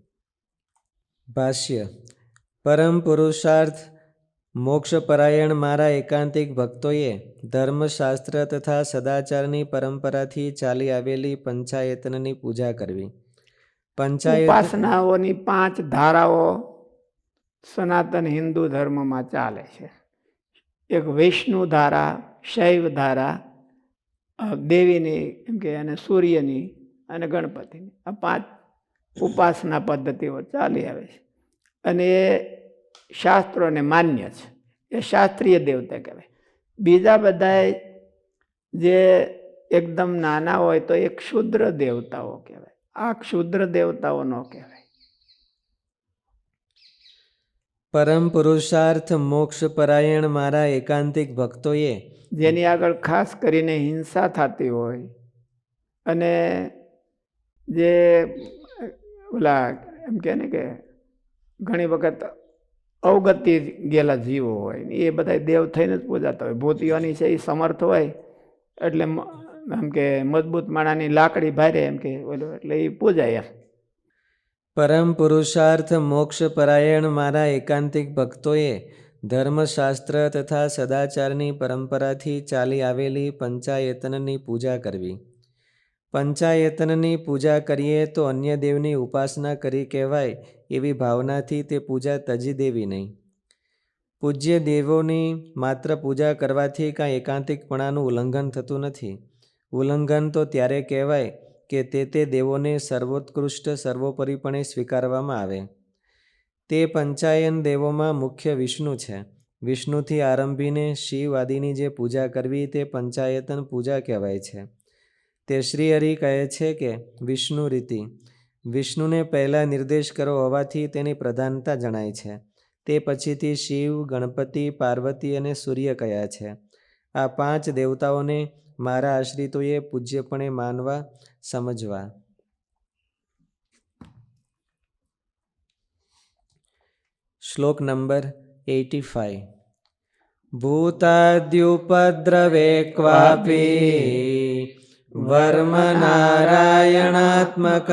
ભાષ્ય. પરમ પુરુષાર્થ મોક્ષપરાયણ મારા એકાંતિક ભક્તોએ ધર્મશાસ્ત્ર તથા સદાચારની પરંપરાથી ચાલી આવેલી પંચાયતનની પૂજા કરવી. ઉપાસનાઓની 5 ધારાઓ સનાતન હિન્દુ ધર્મમાં ચાલે છે. એક વિષ્ણુ ધારા, શૈવ ધારા, દેવીની એમ કે અને સૂર્યની અને ગણપતિની. આ 5 ઉપાસના પદ્ધતિઓ ચાલી આવે છે, અને એ શાસ્ત્રોને માન્ય છે. એ શાસ્ત્રીય દેવતા કહેવાય. બીજા બધા જે એકદમ નાના હોય તો એ ક્ષુદ્ર દેવતાઓ કહેવાય. આ ક્ષુદ્ર દેવતાઓ ન કહેવાય. પરમ પુરુષાર્થ મોક્ષ પરાયણ મારા એકાંતિક ભક્તોએ જેની આગળ ખાસ કરીને હિંસા થતી હોય અને જે ઓલા એમ કે ને કે ઘણી વખત અવગતિ ગયેલા જીવો હોય એ બધા દેવ થઈને જ પૂજાતા હોય. ભૂતિઓની છે એ સમર્થ હોય એટલે એમ કે મજબૂત માણાની લાકડી ભારે એમ કે ઓલું એટલે એ પૂજાય એમ. પરમ પુરુષાર્થ મોક્ષ પરાયણ મારા એકાંતિક ભક્તોએ ધર્મશાસ્ત્ર તથા સદાચારની પરંપરાથી ચાલી આવેલી પંચાયતનની પૂજા કરવી. પંચાયતનની પૂજા કરીએ તો અન્ય દેવની ઉપાસના કરી કહેવાય એવી ભાવનાથી તે પૂજા તજી દેવી નહીં. પૂજ્ય દેવોની માત્ર પૂજા કરવાથી કાંઈ એકાંતિકપણાનું ઉલ્લંઘન થતું નથી. ઉલ્લંઘન તો ત્યારે કહેવાય કે તે દેવોને સર્વોત્કૃષ્ટ સર્વોપરીપણે સ્વીકારવામાં આવે. તે પંચાયન દેવોમાં મુખ્ય વિષ્ણુ છે. વિષ્ણુથી આરંભીને શિવ આદિની જે પૂજા કરવી તે પંચાયતન પૂજા કહેવાય છે. તે શ્રીહરિ કહે છે કે વિષ્ણુ રીતિ, વિષ્ણુને પહેલાં નિર્દેશ કરો હોવાથી તેની પ્રધાનતા જણાય છે. તે પછીથી શિવ, ગણપતિ, પાર્વતી અને સૂર્ય કયા છે. આ 5 દેવતાઓને મારા આશ્રિતોએ પૂજ્યપણે માનવા, સમજવા. શ્લોક નંબર 85. ભૂતાદ્યુપદ્રવે ક્વાપી વર્મ નારાયણાત્મકં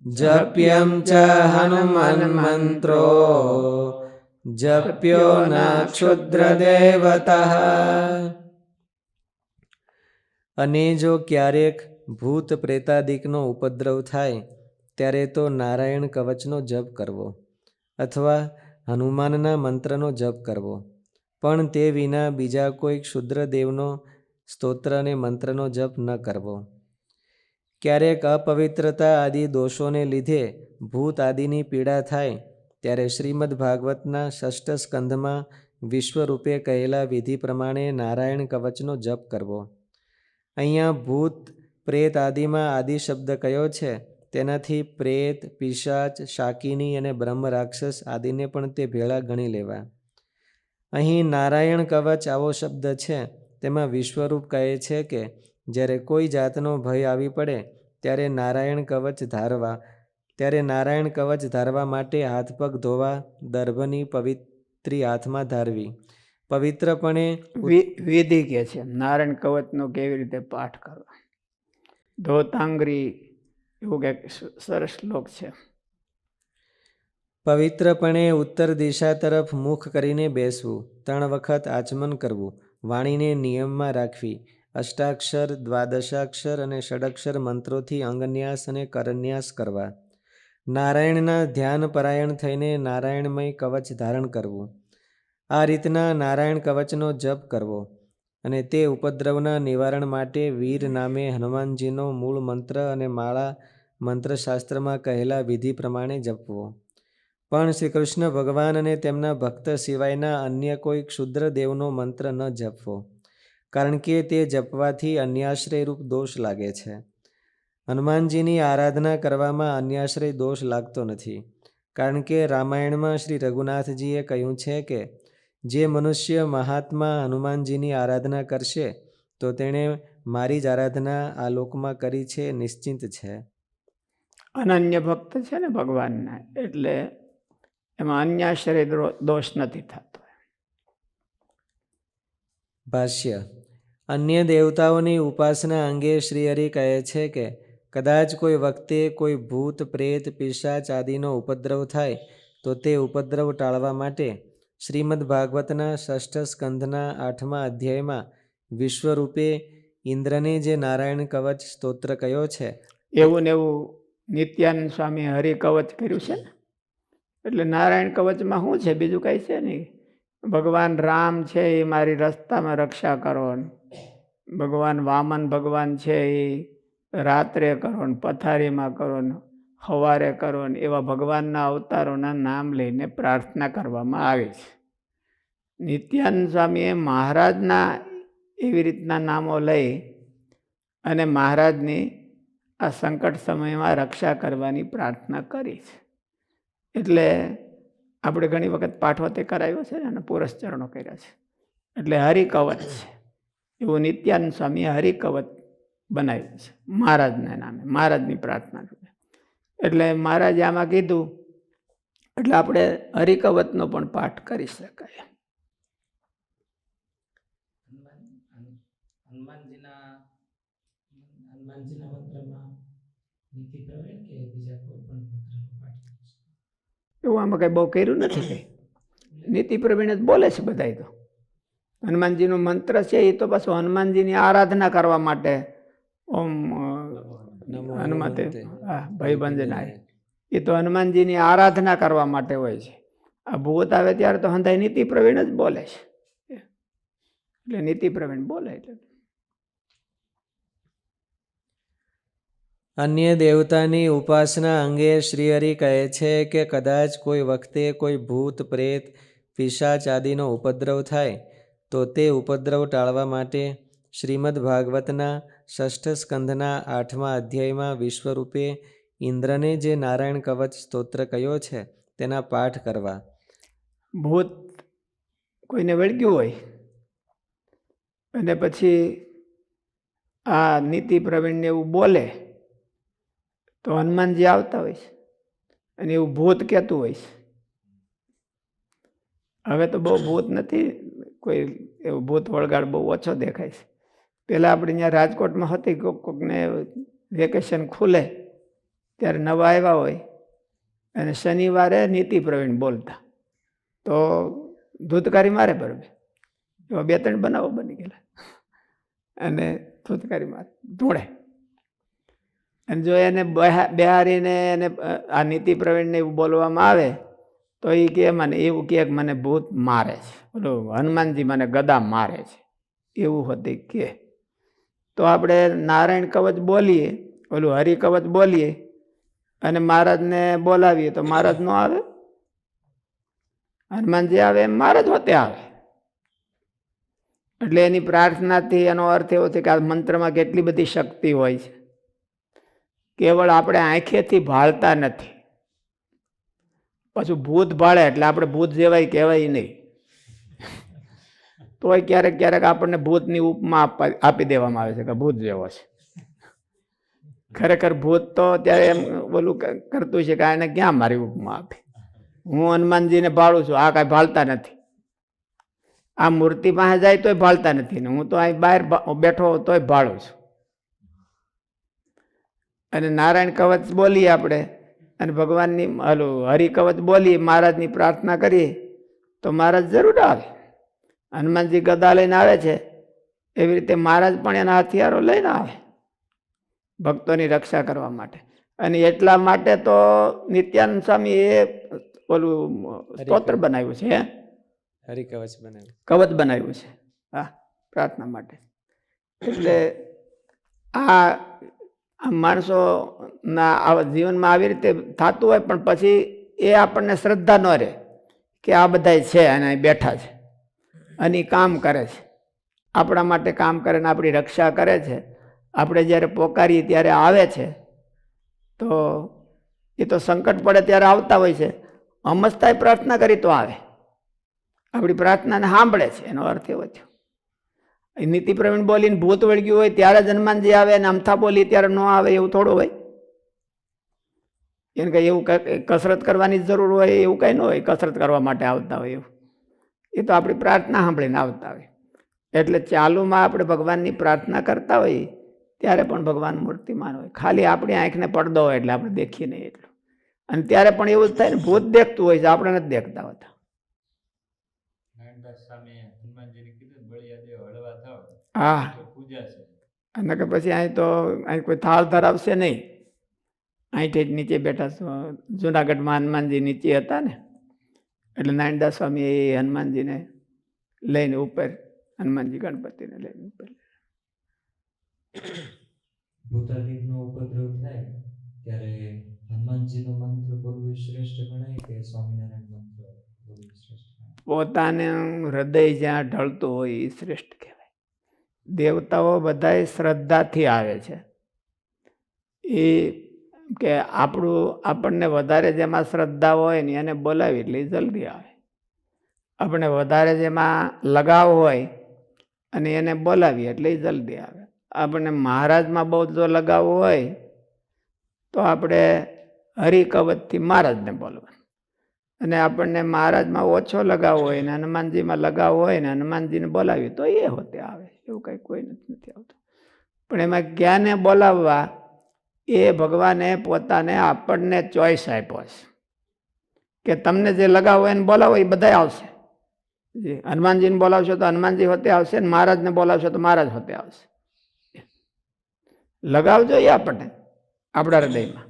જપ્યમ ચ હનુમન મંત્રો જપ્યો ન ક્ષુદ્ર દેવતઃ. અને જો ક્યારેક ભૂત પ્રેતાદિકનો ઉપદ્રવ થાય ત્યારે તો નારાયણ કવચનો જપ કરવો અથવા હનુમાનના મંત્રનો જપ કરવો, પણ તે વિના બીજા કોઈ ક્ષુદ્ર દેવનો સ્તોત્ર અને મંત્રનો જપ ન કરવો. ક્યારેક અપવિત્રતા આદિ દોષોને લીધે ભૂત આદિની પીડા થાય ત્યારે શ્રીમદ્ ભાગવતના 6ઠ સ્કંધમાં વિશ્વરૂપે કહેલા વિધિ પ્રમાણે નારાયણ કવચનો જપ કરવો. અહીંયા ભૂત પ્રેત આદિમાં આદિ શબ્દ કયો છે તેનાથી પ્રેત, પિશાચ, શાકિની અને બ્રહ્મ રાક્ષસ આદિને પણ તે ભેળા ગણી લેવા. અહીં નારાયણ કવચ આવો શબ્દ છે તેમાં વિશ્વરૂપ કહે છે કે જ્યારે કોઈ જાતનો ભય આવી પડે ત્યારે નારાયણ કવચ ધારવા માટે હાથ પગ ધોવા, દર્ભની પવિત્રી હાથમાં ધારવી, પવિત્રપણે વિધિ કે છે નારાયણ કવચનો કેવી રીતે પાઠ કરવા. ધોતાંગ્રી એવું કંઈક સરસ શ્લોક છે. પવિત્રપણે ઉત્તર દિશા તરફ મુખ કરીને બેસવું, 3 વખત આચમન કરવું, વાણીને નિયમમાં રાખવી, અષ્ટાક્ષર, દ્વાદશાક્ષર અને ષડક્ષર મંત્રોથી અંગન્યાસ અને કરન્યાસ કરવા, નારાયણના ધ્યાન પરાયણ થઈને નારાયણમય કવચ ધારણ કરવું. આ રીતના નારાયણ કવચનો જપ કરવો અને તે ઉપદ્રવના નિવારણ માટે વીર નામે હનુમાનજીનો મૂળ મંત્ર અને માળા મંત્રશાસ્ત્રમાં કહેલા વિધિ પ્રમાણે જપવો. પણ શ્રી કૃષ્ણ ભગવાન અને તેમના ભક્ત સિવાયના અન્ય કોઈ ક્ષુદ્ર દેવનો મંત્ર ન જપવો, કારણ કે તે જપવાથી અન્યાશ્રયરૂપ દોષ લાગે છે. હનુમાનજીની આરાધના કરવામાં અન્યાશ્રય દોષ લાગતો નથી, કારણ કે રામાયણમાં શ્રી રઘુનાથજીએ કહ્યું છે કે જે મનુષ્ય મહાત્મા હનુમાનજીની આરાધના કરશે તો તેણે મારી જ આરાધના આ લોકમાં કરી છે, નિશ્ચિંત છે. અનન્ય ભક્ત છે ને ભગવાનના, એટલે એમાં અન્યાશ્રય દોષ નથી થતો. ભાષ્ય. અન્ય દેવતાઓની ઉપાસના અંગે શ્રીહરિ કહે છે કે કદાચ કોઈ વખતે કોઈ ભૂત, પ્રેત, પિશાચ આદિનો ઉપદ્રવ થાય તો તે ઉપદ્રવ ટાળવા માટે શ્રીમદ્ ભાગવતના 6ઠ સ્કંધના 8મા અધ્યાયમાં વિશ્વરૂપે ઇન્દ્રને જે નારાયણ કવચ સ્તોત્ર કયો છે એવું ને એવું નિત્યાનંદ સ્વામી હરિકવચ કર્યું છે ને. એટલે નારાયણ કવચમાં શું છે, બીજું કાંઈ છે નહીં. ભગવાન રામ છે એ મારી રસ્તામાં રક્ષા કરો, ભગવાન વામન ભગવાન છે એ રાત્રે કરો ને પથારીમાં કરો ને સવારે કરો ને એવા ભગવાનના અવતારોના નામ લઈને પ્રાર્થના કરવામાં આવે છે. નિત્યાનંદ સ્વામીએ મહારાજના એવી રીતના નામો લઈ અને મહારાજની આ સંકટ સમયમાં રક્ષા કરવાની પ્રાર્થના કરી છે. એટલે આપણે ઘણી વખત પાઠવતે કરાવ્યો છે અને પુરસ્ચરણો કર્યા છે. એટલે હરિકવચ છે એવું નિત્યાનંદ સ્વામીએ હરિકવચ બનાવ્યું છે મહારાજના નામે, મહારાજની પ્રાર્થના. એટલે મહારાજે આમાં કીધું એટલે આપણે હરિકવચનો પણ પાઠ કરી શકાય. હનુમાનજીના મંત્રમાં નીતિ પ્રવીણ કે બીજા કોઈ પણ મંત્રનો પાઠ કરી શકાય? એવું આમાં કંઈ બહુ કર્યું નથી. કંઈ નીતિ પ્રવીણ જ બોલે છે બધાય. તો હનુમાનજીનો મંત્ર છે એ તો પાછું હનુમાનજીની આરાધના કરવા માટે ઓમ હનુમતે હા ભયભંજનાય, એ તો હનુમાનજીની આરાધના કરવા માટે હોય છે. આ ભૂત આવે ત્યારે તો હંધાય નીતિ પ્રવીણ જ બોલે છે. એટલે નીતિ પ્રવીણ બોલે. એટલે અન્ય દેવતાની ઉપાસના અંગે શ્રીહરિ કહે છે કે કદાચ કોઈ વખતે કોઈ ભૂત, પ્રેત, પિશાચ આદિનો ઉપદ્રવ થાય તો તે ઉપદ્રવ ટાળવા માટે શ્રીમદ્ ભાગવતના 6ઠ સ્કંધના 8મા અધ્યાયમાં વિશ્વરૂપે ઇન્દ્રને જે નારાયણ કવચ સ્તોત્ર કયો છે તેના પાઠ કરવા. ભૂત કોઈને વળગ્યું હોય અને પછી આ નીતિ પ્રવીણને એવું બોલે તો હનુમાનજી આવતા હોય છે અને એવું ભૂત કહેતું હોય છે. હવે તો બહુ ભૂત નથી, કોઈ એવું ભૂત વળગાડ બહુ ઓછો દેખાય છે. પહેલાં આપણે અહીંયા રાજકોટમાં હતી, કોકને વેકેશન ખુલે ત્યારે નવા આવ્યા હોય અને શનિવારે નીતિ પ્રવીણ બોલતા તો ધૂતકારી મારે બરાબર. એવા 2-3 બનાવો બની ગયેલા અને ધૂતકારી મારે ધૂળે. અને જો એને બિહારીને એને આ નીતિ પ્રવીણને એવું બોલવામાં આવે તો એ કે મને એવું કે મને ભૂત મારે છે, ઓલું હનુમાનજી મને ગદા મારે છે એવું હતી કે. તો આપણે નારાયણ કવચ બોલીએ, ઓલું હરિકવચ બોલીએ અને મહારાજને બોલાવીએ તો મહારાજ ન આવે. હનુમાનજી આવે એમ મહારાજ હોતે આવે. એટલે એની પ્રાર્થનાથી એનો અર્થ એવો છે કે આ મંત્રમાં કેટલી બધી શક્તિ હોય છે. કેવળ આપણે આંખેથી ભાળતા નથી, પાછું ભૂત ભાળે એટલે આપણે ભૂત જેવાય કહેવાય નહીં. તોય ક્યારેક ક્યારેક આપણને ભૂતની ઉપમા આપી દેવામાં આવે છે કે ભૂત જેવો છે. ખરેખર ભૂત તો ત્યારે એમ બોલું કરતું છે કે આને ક્યાં મારી ઉપમા આપી, હું હનુમાનજીને ભાળું છું, આ કાંઈ ભાળતા નથી. આ મૂર્તિ પાસે જાય તોય ભાળતા નથી ને હું તો અહીં બહાર બેઠો તોય ભાળું છું. અને નારાયણ કવચ બોલીએ આપણે અને ભગવાનની હરિકવચ બોલીએ, મહારાજની પ્રાર્થના કરીએ તો મહારાજ જરૂર આવે. હનુમાનજી ગદા લઈને આવે છે એવી રીતે મહારાજ પણ એના હથિયારો લઈને આવે ભક્તોની રક્ષા કરવા માટે. અને એટલા માટે તો નિત્યાનંદ સ્વામી એ ઓલું સ્તોત્ર બનાવ્યું છે, હરિકવચ બનાવ્યું, કવચ બનાવ્યું છે હા પ્રાર્થના માટે. એટલે આ માણસોના જીવનમાં આવી રીતે થતું હોય પણ પછી એ આપણને શ્રદ્ધા ન રહે કે આ બધા છે અને અહીં બેઠા છે અને એ કામ કરે છે, આપણા માટે કામ કરે ને આપણી રક્ષા કરે છે. આપણે જ્યારે પોકારીએ ત્યારે આવે છે તો એ તો સંકટ પડે ત્યારે આવતા હોય છે. અમસ્તાએ પ્રાર્થના કરી તો આવે, આપણી પ્રાર્થનાને સાંભળે છે, એનો અર્થ એવો થયો. નીતિ પ્રવીણ બોલીને ભૂત વળગ્યું હોય ત્યારે જ હનુમાનજી આવે અને અમથા બોલી ત્યારે ન આવે એવું થોડું હોય. એને કંઈ એવું કસરત કરવાની જરૂર હોય એવું કંઈ ન હોય, કસરત કરવા માટે આવતા હોય એવું. એ તો આપણી પ્રાર્થના સાંભળીને આવતા હોય. એટલે ચાલુમાં આપણે ભગવાનની પ્રાર્થના કરતા હોઈએ ત્યારે પણ ભગવાન મૂર્તિમાન હોય, ખાલી આપણી આંખને પડદો હોય એટલે આપણે દેખીએ નહીં એટલું. અને ત્યારે પણ એવું જ થાય ને, ભૂત દેખતું હોય છે, આપણે નથી દેખતા હોતા. હા, અને કે પછી અહીં તો અહીં કોઈ થાળ ધરાવશે નહીં. અહીંથી જ નીચે બેઠા, જુનાગઢમાં હનુમાનજી નીચે હતા ને એટલે નારાયણદાસ સ્વામી એ હનુમાનજીને લઈને ઉપર, હનુમાનજી ગણપતિને લઈને ઉપર. ભૂતાદિકનો ઉપદ્રવ થાય ત્યારે હનુમાનજીનો મંત્ર બોલવું શ્રેષ્ઠ ગણાય કે સ્વામિનારાયણ મંત્ર બોલવું શ્રેષ્ઠ ગણાય? પોતાનું હૃદય જ્યાં ઢળતું હોય એ શ્રેષ્ઠ કહેવાય. દેવતાઓ બધાય શ્રદ્ધાથી આવે છે. એ કે આપણને વધારે જેમાં શ્રદ્ધા હોય ને એને બોલાવી એટલે એ જલ્દી આવે. આપણે વધારે જેમાં લગાવ હોય અને એને બોલાવીએ એટલે એ જલ્દી આવે. આપણને મહારાજમાં બહુ જો લગાવ હોય તો આપણે હરિકવચથી મહારાજને બોલવાનું, અને આપણને મહારાજમાં ઓછો લગાવ હોય ને હનુમાનજીમાં લગાવ હોય ને હનુમાનજીને બોલાવીએ તો એ હોતે આવે. એવું કંઈ કોઈ નથી આવતું. પણ એમાં ક્યાંને બોલાવવા એ ભગવાને પોતાને આપણને ચોઈસ આપ્યો છે કે તમને જે લગાવ હોય એને બોલાવો એ બધા આવશે. હનુમાનજીને બોલાવશો તો હનુમાનજી હોતે આવશે, ને મહારાજને બોલાવશો તો મહારાજ હોતે આવશે. લગાવ જોઈએ આપણને આપણા હૃદયમાં.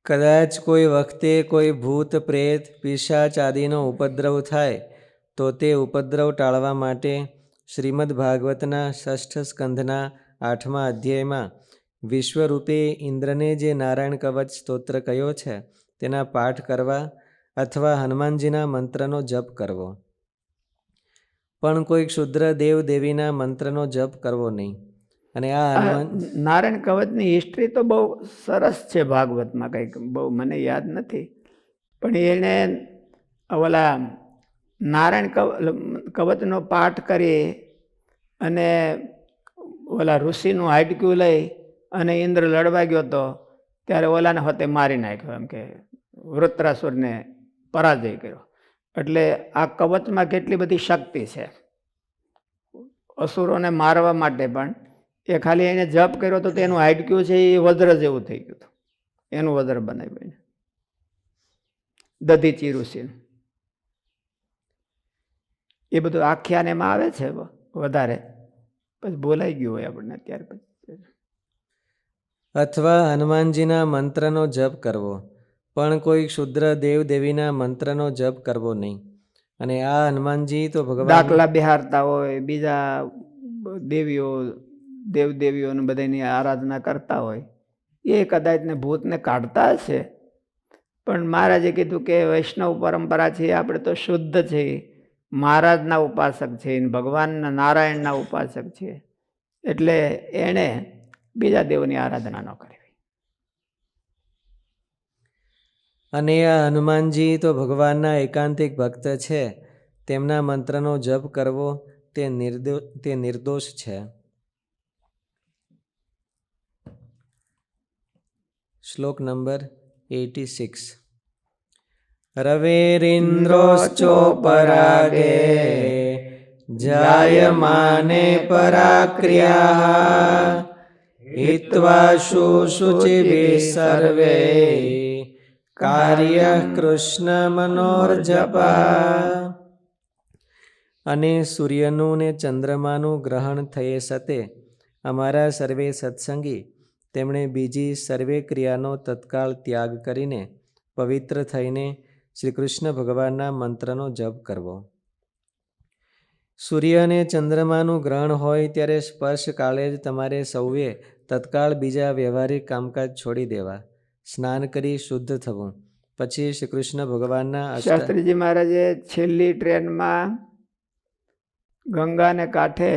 કદાચ કોઈ વખતે કોઈ ભૂત પ્રેત પિશાચ આદિનો ઉપદ્રવ થાય તો તે ઉપદ્રવ ટાળવા માટે શ્રીમદ ભાગવતના 6ઠ સ્કંધના 8મા અધ્યાયમાં વિશ્વરૂપે ઇન્દ્રને જે નારાયણ કવચ સ્તોત્ર કયો છે તેના પાઠ કરવા અથવા હનુમાનજીના મંત્રનો જપ કરવો. પણ કોઈ ક્ષુદ્ર દેવ દેવીના મંત્રનો જપ કરવો નહીં. અને આ નારાયણ કવચની હિસ્ટ્રી તો બહુ સરસ છે ભાગવતમાં, કંઈક બહુ મને યાદ નથી, પણ એને ઓલા નારાયણ કવચનો પાઠ કરી અને ઓલા ઋષિનું હાડક્યું લઈ અને ઇન્દ્ર લડવા ગયો હતો ત્યારે ઓલાને હોતે મારી નાખ્યો, એમ કે વૃત્રાસુરને પરાજય કર્યો. એટલે આ કવચમાં કેટલી બધી શક્તિ છે અસુરોને મારવા માટે. પણ એ ખાલી એને જપ કર્યો તો તેનું હાડક્યું છે એ વજ્ર જેવું થઈ ગયું હતું. એનું વજ્ર બનાવ્યું દધીચી ઋષિનું. એ બધું આખ્યાન એમાં આવે છે વધારે, પછી બોલાઈ ગયું હોય આપણને ત્યાર પછી. અથવા હનુમાનજીના મંત્રનો જપ કરવો, પણ કોઈ ક્ષુદ્ર દેવ દેવીના મંત્રનો જપ કરવો નહીં. અને આ હનુમાનજી તો ભગવાન દાખલા બિહારતા હોય, બીજા દેવીઓ દેવદેવીઓને બધાની આરાધના કરતા હોય, એ કદાચ ને ભૂતને કાઢતા હશે. પણ મહારાજે કીધું કે વૈષ્ણવ પરંપરા છે, આપણે તો શુદ્ધ છે, મહારાજના ઉપાસક છે, ભગવાનના નારાયણના ઉપાસક છે, એટલે એણે બીજા દેવની આરાધના ન કરવી. અને આ હનુમાનજી તો ભગવાનના એકાંતિક ભક્ત છે, તેમના મંત્રનો જપ કરવો તે નિર્દોષ છે. શ્લોક નંબર 86. રવેરિન્દ્રોશ્ચોપરાગે જાયમાને પરાક્રિયા હિત્વા શુચિભિઃ સર્વે કાર્ય કૃષ્ણ મનોર્જપા. અને સૂર્યનું ને ચંદ્રમાનું ગ્રહણ થયે સતે અમારા સર્વે સત્સંગી તેમણે બીજી સર્વે ક્રિયાનો તત્કાળ ત્યાગ કરીને પવિત્ર થઈને શ્રી કૃષ્ણ ભગવાનના મંત્રનો જપ કરવો. સૂર્ય અને ચંદ્રમાનું ગ્રહણ હોય ત્યારે સ્પર્શ કાળે જ તમારે સૌએ તત્કાળ બીજા વ્યવહારિક કામકાજ છોડી દેવા, સ્નાન કરી શુદ્ધ થવું, પછી શ્રી કૃષ્ણ ભગવાનના શાસ્ત્રીજી મહારાજે છેલ્લી ટ્રેનમાં ગંગાને કાંઠે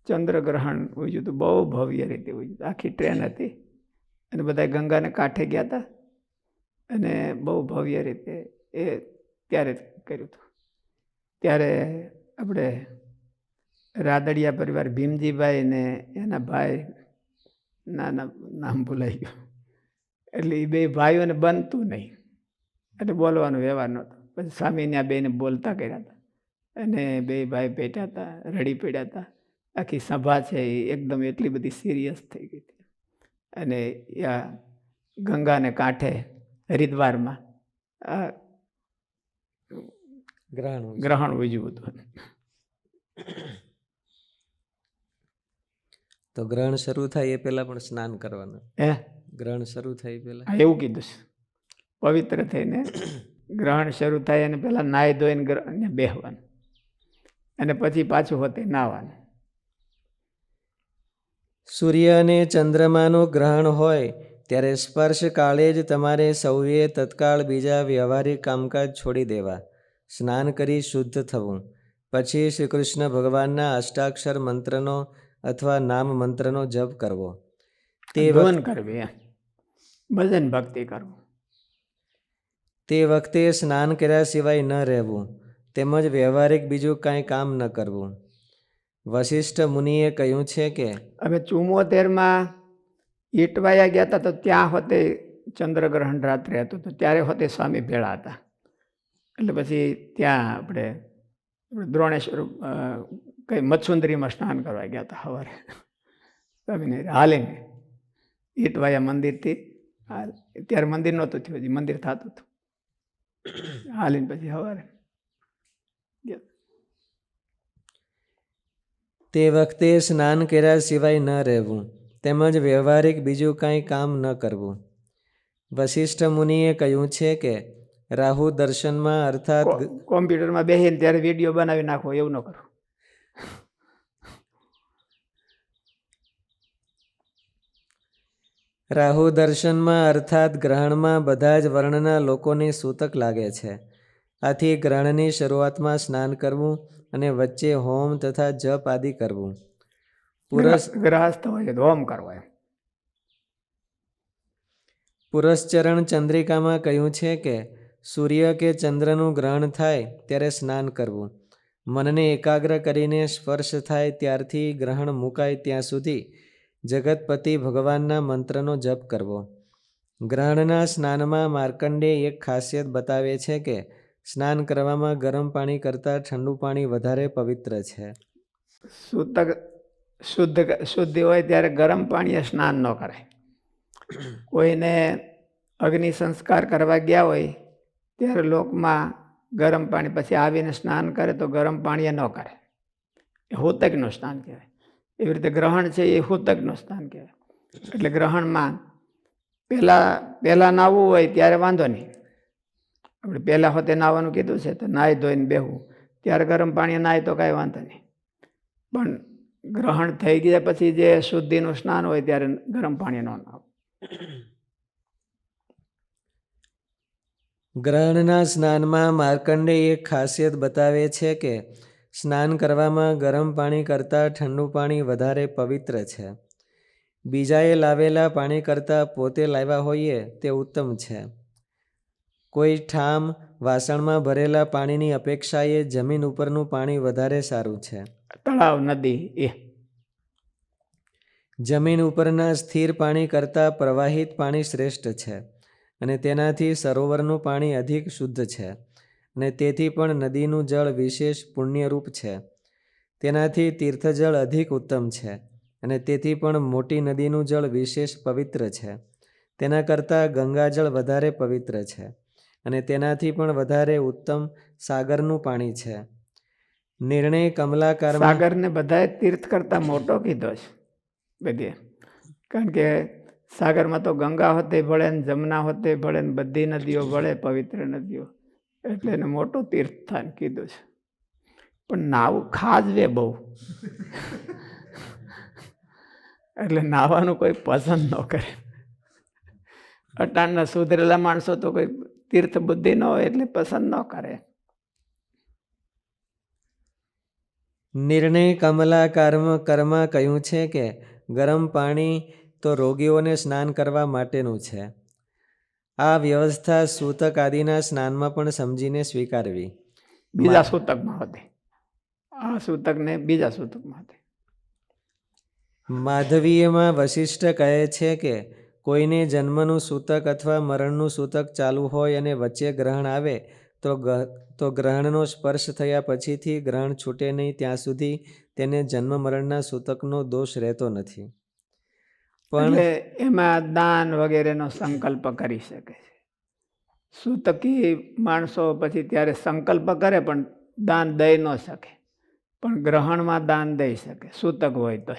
ચંદ્રગ્રહણ ઉજ્યું હતું, બહુ ભવ્ય રીતે ઉજ્યું. આખી ટ્રેન હતી અને બધા ગંગાને કાંઠે ગયા હતા અને બહુ ભવ્ય રીતે એ ત્યારે કર્યું હતું. ત્યારે આપણે રાદડિયા પરિવાર ભીમજીભાઈ ને એના ભાઈ નામ ભૂલાઈ ગયું, એટલે એ બે ભાઈઓને બનતું નહીં એટલે બોલવાનો વ્યવહાર નહોતો. પછી સ્વામીને આ બેને બોલતા કર્યા હતા અને બે ભાઈ બેઠા હતા, રડી પડ્યા હતા. આખી સભા છે એ એકદમ એટલી બધી સિરિયસ થઈ ગઈ હતી. અને આ ગંગાને કાંઠે હરિદ્વારમાં આ ગ્રહણ ઉજવ્યું હતું. તો ગ્રહણ શરૂ થાય એ પહેલા પણ સ્નાન કરવાનું. ગ્રહણ શરૂ થાય પહેલા એવું કીધું છે. પવિત્ર થઈને ગ્રહણ શરૂ થાય અને પહેલા નાહી ધોઈને બેહવાનું અને પછી પાછું હોતે નાહવાનું. સૂર્ય અને ચંદ્રમાનું ગ્રહણ હોય ત્યારે સ્પર્શ કાળે જ તમારે સૌએ તત્કાળ બીજા વ્યવહારિક કામકાજ છોડી દેવા, સ્નાન કરી શુદ્ધ થવું, પછી શ્રી કૃષ્ણ ભગવાનના અષ્ટાક્ષર મંત્રનો અથવા નામ મંત્રનો જપ કરવો. ધૂન કરવી, ભજન ભક્તિ કરવું. તે વખતે સ્નાન કર્યા સિવાય ન રહેવું, તેમજ વ્યવહારિક બીજું કાંઈ કામ ન કરવું. વશિષ્ઠ મુનિએ કહ્યું છે કે અમે 74માં ઈટવાયા ગયા હતા, તો ત્યાં હોતે ચંદ્રગ્રહણ રાત્રે હતું, તો ત્યારે હોતે સ્વામી ભેળા હતા. એટલે પછી ત્યાં આપણે દ્રોણેશ્વર કઈ મત્સુંદરીમાં સ્નાન કરવા ગયા હતા સવારે. સ્વામીને હાલીને ઈટવાયા મંદિરથી, ત્યારે મંદિર નહોતું થયું, હજી મંદિર થતું હતું. હાલીને પછી સવારે તે વખતે સ્નાન કર્યા સિવાય ન રહેવું, તેમજ વ્યવહારિક બીજું કાંઈ કામ ન કરવું. વશિષ્ઠ મુનિએ કહ્યું છે કે રાહુ દર્શનમાં અર્થાત કોમ્પ્યુટરમાં બેસીને ત્યારે વિડીયો બનાવી નાખવો, એવું ન કરો. રાહુ દર્શનમાં અર્થાત ગ્રહણમાં બધા જ વર્ણના લોકોને સૂતક લાગે છે. આથી ગ્રહણની શરૂઆતમાં સ્નાન કરવું અને વચ્ચે હોમ તથા જપ આદિ કરવું. ગ્રહસ્થ હોય તો હોમ કરવો. પુરશ્ચરણ ચંદ્રિકામાં કહ્યું છે કે સૂર્ય કે ચંદ્રનું ગ્રહણ થાય ત્યારે સ્નાન કરવું. મનને એકાગ્ર કરીને સ્પર્શ થાય ત્યારથી ગ્રહણ મુકાય ત્યાં સુધી જગતપતિ ભગવાનના મંત્રનો જપ કરવો. ગ્રહણના સ્નાનમાં માર્કંડે એક ખાસિયત બતાવે છે કે સ્નાન કરવામાં ગરમ પાણી કરતાં ઠંડુ પાણી વધારે પવિત્ર છે. શુદ્ધિ હોય ત્યારે ગરમ પાણીએ સ્નાન ન કરે. કોઈને અગ્નિ સંસ્કાર કરવા ગયા હોય ત્યારે લોકમાં ગરમ પાણી, પછી આવીને સ્નાન કરે તો ગરમ પાણીએ ન કરે, એ હૂતકનું સ્નાન કહેવાય. એવી રીતે ગ્રહણ છે એ હૂતકનું સ્નાન કહેવાય. એટલે ગ્રહણમાં પહેલાં નાહવું હોય ત્યારે વાંધો નહીં. આપણે પહેલાં હોતે નાહવાનું કીધું છે તો નાહી ધોઈને બેહવું, ત્યારે ગરમ પાણી નાહી તો કાંઈ વાંધો નહીં. પણ ગ્રહણ થઈ ગયા પછી જે શુદ્ધિનું સ્નાન હોય ત્યારે ગરમ પાણી ન નાહવું. ગ્રહણના સ્નાનમાં માર્કંડે એક ખાસિયત બતાવે છે કે સ્નાન કરવામાં ગરમ પાણી કરતાં ઠંડુ પાણી વધારે પવિત્ર છે. બીજાએ લાવેલા પાણી કરતાં પોતે લાવ્યા હોઈએ તે ઉત્તમ છે. કોઈ ઠામ વાસણમાં ભરેલા પાણીની અપેક્ષાએ જમીન ઉપરનું પાણી વધારે સારું છે. તળાવ, નદી, એ જમીન ઉપરના સ્થિર પાણી કરતાં પ્રવાહિત પાણી શ્રેષ્ઠ છે અને તેનાથી સરોવરનું પાણી અધિક શુદ્ધ છે અને તેથી પણ નદીનું જળ વિશેષ પુણ્યરૂપ છે. તેનાથી તીર્થજળ અધિક ઉત્તમ છે અને તેથી પણ મોટી નદીનું જળ વિશેષ પવિત્ર છે. તેના કરતાં ગંગાજળ વધારે પવિત્ર છે અને તેનાથી પણ વધારે ઉત્તમ સાગરનું પાણી છે. નિર્ણય કમલાકાર સાગરને બધાએ તીર્થ કરતાં મોટો કીધો છે બધે. કારણ કે સાગરમાં તો ગંગા હોતે ભળે ને જમના હોતે ભળે ને બધી નદીઓ ભળે, પવિત્ર નદીઓ, એટલે એને મોટું તીર્થસ્થાન કીધું છે. પણ નાવું ખાજવે બહુ, એટલે નાવાનું કોઈ પસંદ ન કરે. અટાણના સુધરેલા માણસો તો કોઈ તીર્થ બુદ્ધિ ન હોય એટલે પસંદ ન કરે. નિર્ણય કમલાકારમાં કહ્યું છે કે ગરમ પાણી તો રોગીઓને સ્નાન કરવા માટેનું છે. આ વ્યવસ્થા સૂતક આદિના સ્નાનમાં પણ સમજીને સ્વીકારવી. બીજા સૂતકમાં હોતે, આ સૂતકને બીજા સૂતકમાં હોતે. માધવીયમાં વશિષ્ઠ કહે છે કે કોઈને જન્મનું સૂતક અથવા મરણનું સૂતક ચાલુ હોય અને વચ્ચે ગ્રહણ આવે તો ગ્રહણનો સ્પર્શ થયા પછીથી ગ્રહણ છૂટે નહીં ત્યાં સુધી તેને જન્મ મરણના સૂતકનો દોષ રહેતો નથી. પણ એમાં દાન વગેરેનો સંકલ્પ કરી શકે છે. સૂતકી માણસો પછી ત્યારે સંકલ્પ કરે પણ દાન દઈ ન શકે, પણ ગ્રહણમાં દાન દઈ શકે સૂતક હોય તો.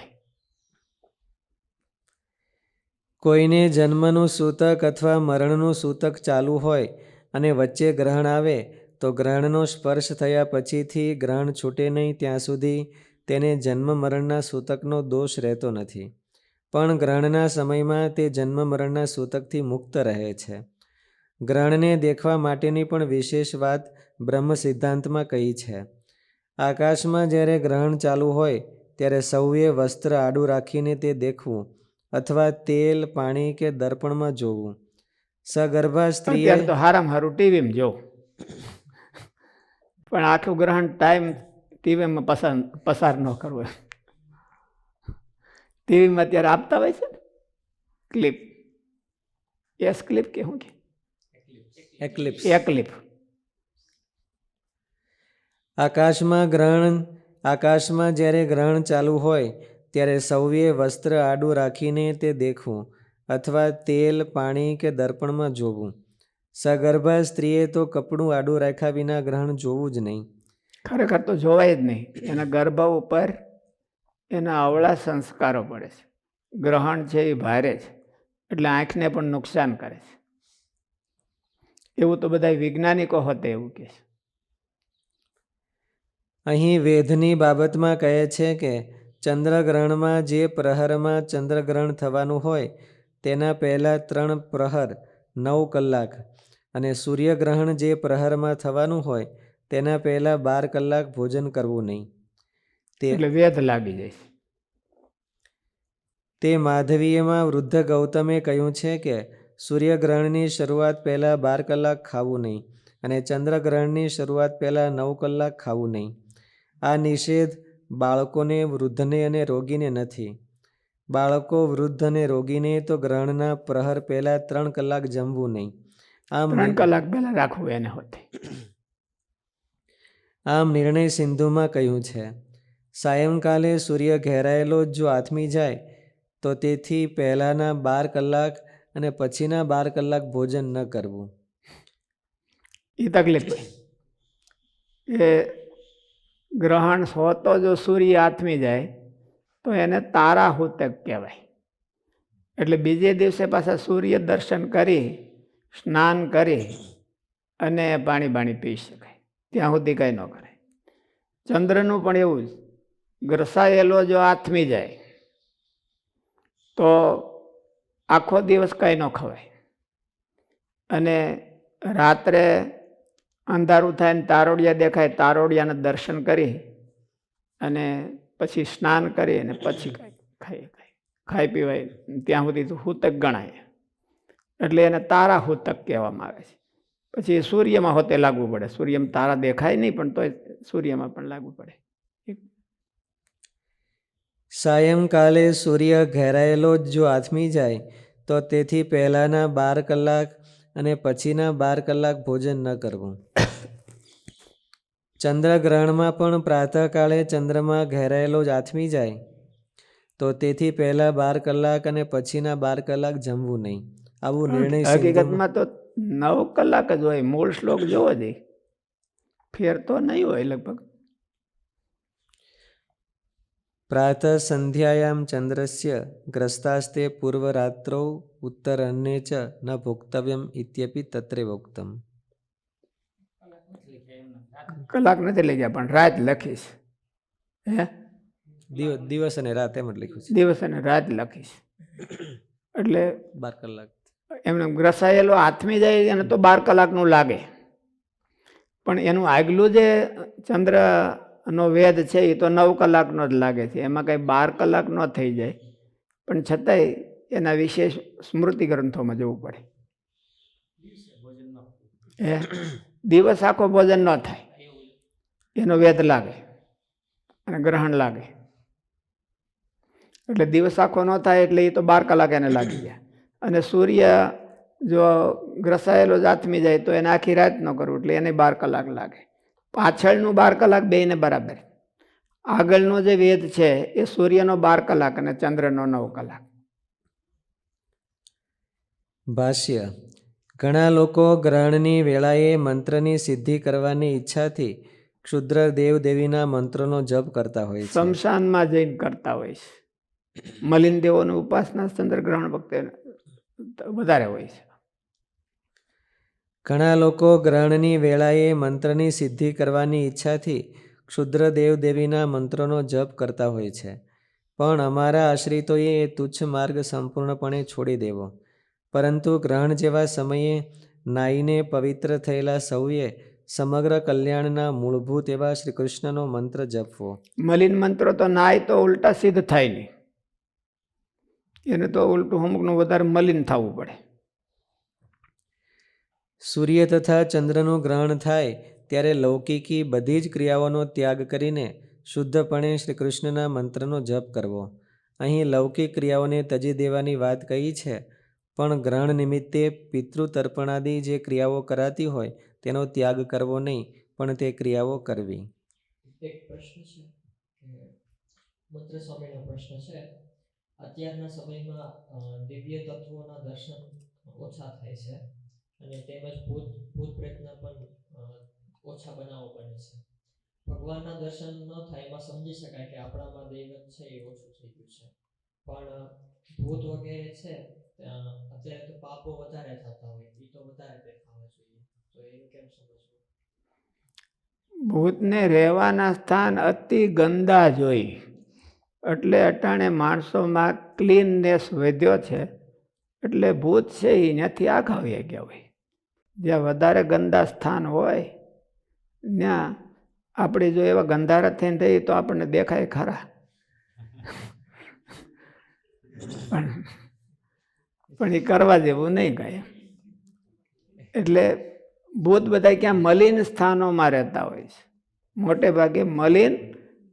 કોઈને જન્મનું સૂતક અથવા મરણનું સૂતક ચાલુ હોય અને વચ્ચે ગ્રહણ આવે તો ગ્રહણનો સ્પર્શ થયા પછીથી ગ્રહણ છૂટે નહીં ત્યાં સુધી તેને જન્મ મરણના સૂતકનો દોષ રહેતો નથી. પણ ગ્રહણના સમયમાં તે જન્મ મરણના સૂતકથી મુક્ત રહે છે. ગ્રહણને દેખવા માટેની પણ વિશેષ વાત બ્રહ્મ સિદ્ધાંતમાં કહી છે. આકાશમાં જ્યારે ગ્રહણ ચાલુ હોય ત્યારે સૌએ વસ્ત્ર આડું રાખીને તે દેખવું અથવા તેલ, પાણી કે દર્પણમાં જોવું. સગર્ભા સ્ત્રીએ અત્યારે તો હારામાં હારું ટીવીમાં જોવું, પણ આખું ગ્રહણ ટાઈમ ટીવીમાં પસાર ન કરવો. ટીવીમાં અત્યારે આપતા હોય છે ને ક્લિપ, એસ ક્લિપ કે શું કે એક્લિપ્સ. ક્લિપ. આકાશમાં જ્યારે ગ્રહણ ચાલુ હોય ત્યારે સૌએ વસ્ત્ર આડું રાખીને તે દેખવું અથવા તેલ, પાણી કે દર્પણમાં જોવું. સગર્ભા સ્ત્રીએ તો કપડું આડું રાખ્યા વિના ગ્રહણ જોવું જ નહીં. ખરેખર તો જોવાય જ નહીં. એના ગર્ભ ઉપર એના અવળા સંસ્કારો પડે છે. ગ્રહણ છે એ ભારે છે, એટલે આંખને પણ નુકસાન કરે છે. એવું તો બધા વૈજ્ઞાનિકો હોતે એવું કહે છે. અહીં વેધની બાબતમાં કહે છે કે ચંદ્રગ્રહણમાં જે પ્રહરમાં ચંદ્રગ્રહણ થવાનું હોય તેના પહેલાં 3 પ્રહર 9 કલાક અને સૂર્યગ્રહણ જે પ્રહરમાં થવાનું હોય તેના પહેલાં 12 કલાક ભોજન કરવું નહીં. એટલે વેધ લાગી જાય છે. તે માધવીયમાં વૃદ્ધ ગૌતમે કહ્યું છે કે સૂર્યગ્રહણની શરૂઆત પહેલાં 12 કલાક ખાવું નહીં અને ચંદ્રગ્રહણની શરૂઆત પહેલાં 9 કલાક ખાવું નહીં. આ નિષેધ બાળકોને, વૃદ્ધને અને રોગીને નથી. બાળકો, વૃદ્ધ અને રોગીને તો ગ્રહણના પ્રહર પહેલાં 3 કલાક જમવું નહીં. 3 કલાક પહેલા રાખવું એને હોતે. આમ નિર્ણય સિંધુમાં કહ્યું છે. સાયંકાલે સૂર્ય ઘેરાયેલો જો આથમી જાય તો તેથી પહેલાંના 12 કલાક અને પછીના 12 કલાક ભોજન ન કરવું. એ તકલીફ એ ગ્રહણ હોતો જો સૂર્ય આથમી જાય તો એને તારાહૂતક કહેવાય. એટલે બીજે દિવસે પાછા સૂર્ય દર્શન કરી, સ્નાન કરી અને પાણી પી શકાય. ત્યાં સુધી કંઈ ન કરે. ચંદ્રનું પણ એવું જ, ગ્રસાયેલો જો આથમી જાય તો આખો દિવસ કંઈ ન ખવાય અને રાત્રે અંધારું થાય ને તારોડિયા દેખાય, તારોડિયાના દર્શન કરી અને પછી સ્નાન કરી અને પછી ખાઈ પીવાય. ત્યાં સુધી તો હૂતક ગણાય. એટલે એને તારા હૂતક કહેવામાં આવે છે. પછી સૂર્યમાં હોતે લાગવું પડે. સૂર્યમાં તારા દેખાય નહીં પણ તોય સૂર્યમાં પણ લાગવું પડે. સાયંકાલે સૂર્ય ઘેરાયેલો જ જો આથમી જાય તો તેથી પહેલાંના 12 કલાક અને પછીના 12 કલાક ભોજન ન કરવું. ચંદ્રગ્રહણમાં પણ પ્રાતઃકાળે ચંદ્રમાં ઘેરાયેલો જ આથમી જાય તો તેથી પહેલાં 12 કલાક અને પછીના 12 કલાક જમવું નહીં. આવું નિર્ણય હકીકતમાં તો 9 કલાક જ હોય. મૂળ શ્લોક જોવો જ ફેર તો નહીં હોય લગભગ. પ્રાતઃ સંધ્યાયામ ચંદ્રસ્ય ગ્રસ્તાસ્તે પૂર્વરાત્રૌ ઉત્તરહન્ને ચ ન ભોક્તવ્યમ ઇત્યપી તત્રેવોક્તમ. કલાક નથી લઈ ગયા પણ રાત લખીશ. હે દિવસ અને રાત એમ જ લખ્યું છે. દિવસ અને રાત લખીશ. એટલે 12 કલાક એમને ગ્રસાયેલો આથમી જાય એને તો 12 કલાકનું લાગે. પણ એનું આગલું જે ચંદ્રનો વેધ છે એ તો 9 કલાકનો જ લાગે છે. એમાં કંઈ 12 કલાક ન થઈ જાય. પણ છતાંય એના વિશેષ સ્મૃતિ ગ્રંથોમાં જવું પડે. દિવસ આખો ભોજન ન થાય એનો વેધ લાગે અને ગ્રહણ લાગે. એટલે દિવસ આખો ન થાય એટલે એ તો 12 કલાક એને લાગી જાય. અને સૂર્ય જો ગ્રસાયેલો જ આથમી જાય તો એને આખી રાત ન કરવું એટલે એને 12 કલાક લાગે. પાછળનું 12 કલાક બેયને બરાબર. આગળનો જે વેદ છે એ સૂર્યનો 12 કલાક અને ચંદ્રનો 9 કલાક. ભાષ્ય. ઘણા લોકો ગ્રહણની વેળાએ મંત્રની સિદ્ધિ કરવાની ઈચ્છાથી ક્ષુદ્ર દેવદેવીના મંત્રોનો જપ કરતા હોય છે. શમશાનમાં જઈને કરતા હોય છે. મલિન દેવોની ઉપાસના ચંદ્રગ્રહણ વખતે વધારે હોય છે. ઘણા લોકો ગ્રહણની વેળાએ મંત્રની સિદ્ધિ કરવાની ઈચ્છાથી ક્ષુદ્ર દેવદેવીના મંત્રોનો જપ કરતા હોય છે. પણ અમારા આશ્રિતોએ એ તુચ્છ માર્ગ સંપૂર્ણપણે છોડી દેવો. પરંતુ ગ્રહણ જેવા સમયે નાઈને પવિત્ર થયેલા સૌએ સમગ્ર કલ્યાણના મૂળભૂત એવા શ્રી કૃષ્ણનો મંત્ર જપવો. મલિન મંત્રો તો નાય તો ઉલટા સિદ્ધ થાય નહીં, એને તો ઉલટું અમુકનું વધારે મલિન થવું પડે. સૂર્ય તથા ચંદ્રનું ગ્રહણ થાય ત્યારે લૌકિકી બધી જ ક્રિયાઓનો ત્યાગ કરીને શુદ્ધપણે શ્રી કૃષ્ણના મંત્રનો જપ કરવો. અહીં લૌકિક ક્રિયાઓને તજી દેવાની વાત કહી છે, પણ ગ્રહણ નિમિત્તે પિતૃતર્પણાદિ જે ક્રિયાઓ કરાતી હોય તેનો ત્યાગ કરવો નહીં, પણ તે ક્રિયાઓ કરવી. એક પ્રશ્ન છે કે મંત્ર સ્વામીનો પ્રશ્ન છે, અત્યારના સમયમાં દિવ્ય તત્વોના દર્શન ઓછા થાય છે અને તેમજ ભૂત પ્રેતના પણ ઓછા બનાવો બને છે. ભગવાનના દર્શન ન થાય એમાં સમજી શકાય કે આપણામાં દૈવત છે એ ઓછું થઈ ગયું છે, પણ ભૂત વગેરે છે અત્યારે તો પાપો વધારે થતા હોય, એ તો વધારે દેખાવા જોઈએ, તો એનું કેમ સમજવું? ભૂતને રહેવાના સ્થાન અતિ ગંદા જોઈ, એટલે અટાણે માણસોમાં ક્લીનનેસ વધ્યો છે, એટલે ભૂત છે એ ત્યાંથી આઘા વહી ગયા હોય. જ્યાં વધારે ગંદા સ્થાન હોય ત્યાં આપણે જો એવા ગંધારા થઈને રહીએ તો આપણને દેખાય ખરા, પણ એ કરવા જેવું નહીં કાંઈ. એટલે ભૂત બધા ક્યાં મલિન સ્થાનોમાં રહેતા હોય છે. મોટે ભાગે મલિન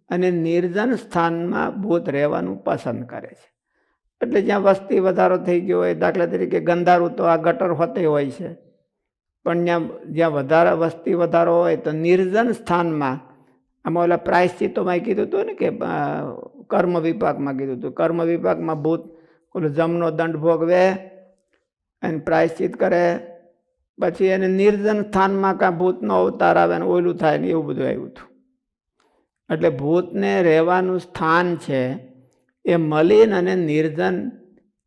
અને નિર્જન સ્થાનમાં ભૂત રહેવાનું પસંદ કરે છે. એટલે જ્યાં વસ્તી વધારો થઈ ગયો હોય, દાખલા તરીકે ગંધારું તો આ ગટર હોતી હોય છે, પણ જ્યાં વધારે વસ્તી વધારો હોય તો નિર્જન સ્થાનમાં, આમાં ઓલા પ્રાયશ્ચિતોમાં કીધું હતું ને કે કર્મ વિપાકમાં કીધું હતું, કર્મ વિપાકમાં ભૂત ઓલો જમનો દંડ ભોગવે અને પ્રાયશ્ચિત કરે, પછી એને નિર્જન સ્થાનમાં કાં ભૂતનો અવતાર આવે ને ઓલું થાય ને એવું બધું આવ્યું હતું. એટલે ભૂતને રહેવાનું સ્થાન છે એ મલિન અને નિર્જન,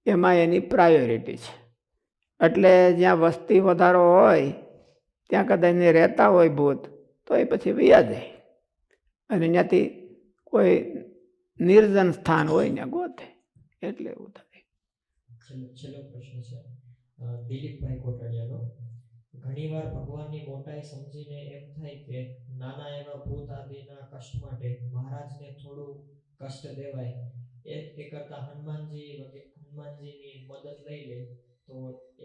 એમાં એની પ્રાયોરિટી છે. એટલે જ્યાં વસ્તી વધારો હોય ત્યાં કદાચ એને રહેતા હોય ભૂત, તો એ પછી વયા જાય અને ત્યાંથી કોઈ નિર્જન સ્થાન હોય ત્યાં ગોતે, એટલે એવું થાય. છેલ્લો પ્રશ્ન છે દિલીપભાઈ કોટડિયાનો. ઘણીવાર ભગવાનની મોટાઈ સમજીને એમ થાય કે નાના એવા ભૂત આદિના કષ્ટ માટે મહારાજને થોડું કષ્ટ દેવાય, એ કરતા હનુમાનજીની મદદ લઈ લે, તો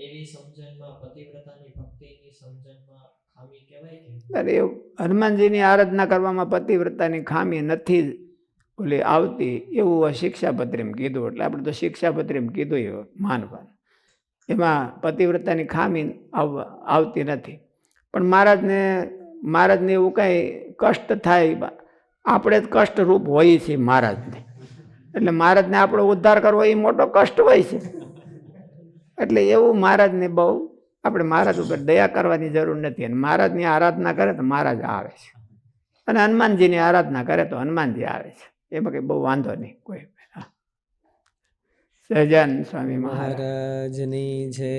એવી સમજણમાં પતિવ્રતાની ભક્તિની સમજણમાં ખામી કહેવાય કે? અરે એવું હનુમાનજીની આરાધના કરવામાં પતિવ્રતાની ખામી નથી ઓલી આવતી, એવું શિક્ષાપત્રીમાં કીધું. એટલે આપણે તો શિક્ષાપત્રીમાં કીધું એવું માનવાનું, એમાં પતિવ્રતાની ખામી આવતી નથી. પણ મહારાજને એવું કાંઈ કષ્ટ થાય, આપણે જ કષ્ટરૂપ હોઈએ છીએ મહારાજને, એટલે મહારાજને આપણો ઉદ્ધાર કરવો એ મોટો કષ્ટ હોય છે. એટલે એવું મહારાજને બહુ આપણે મહારાજ ઉપર દયા કરવાની જરૂર નથી. અને મહારાજની આરાધના કરે તો મહારાજ આવે છે, અને હનુમાનજીની આરાધના કરે તો હનુમાનજી આવે છે. એમાં કંઈ બહુ વાંધો નહીં કોઈ. સહજાનંદ સ્વામી મહારાજ મહારાજની જય.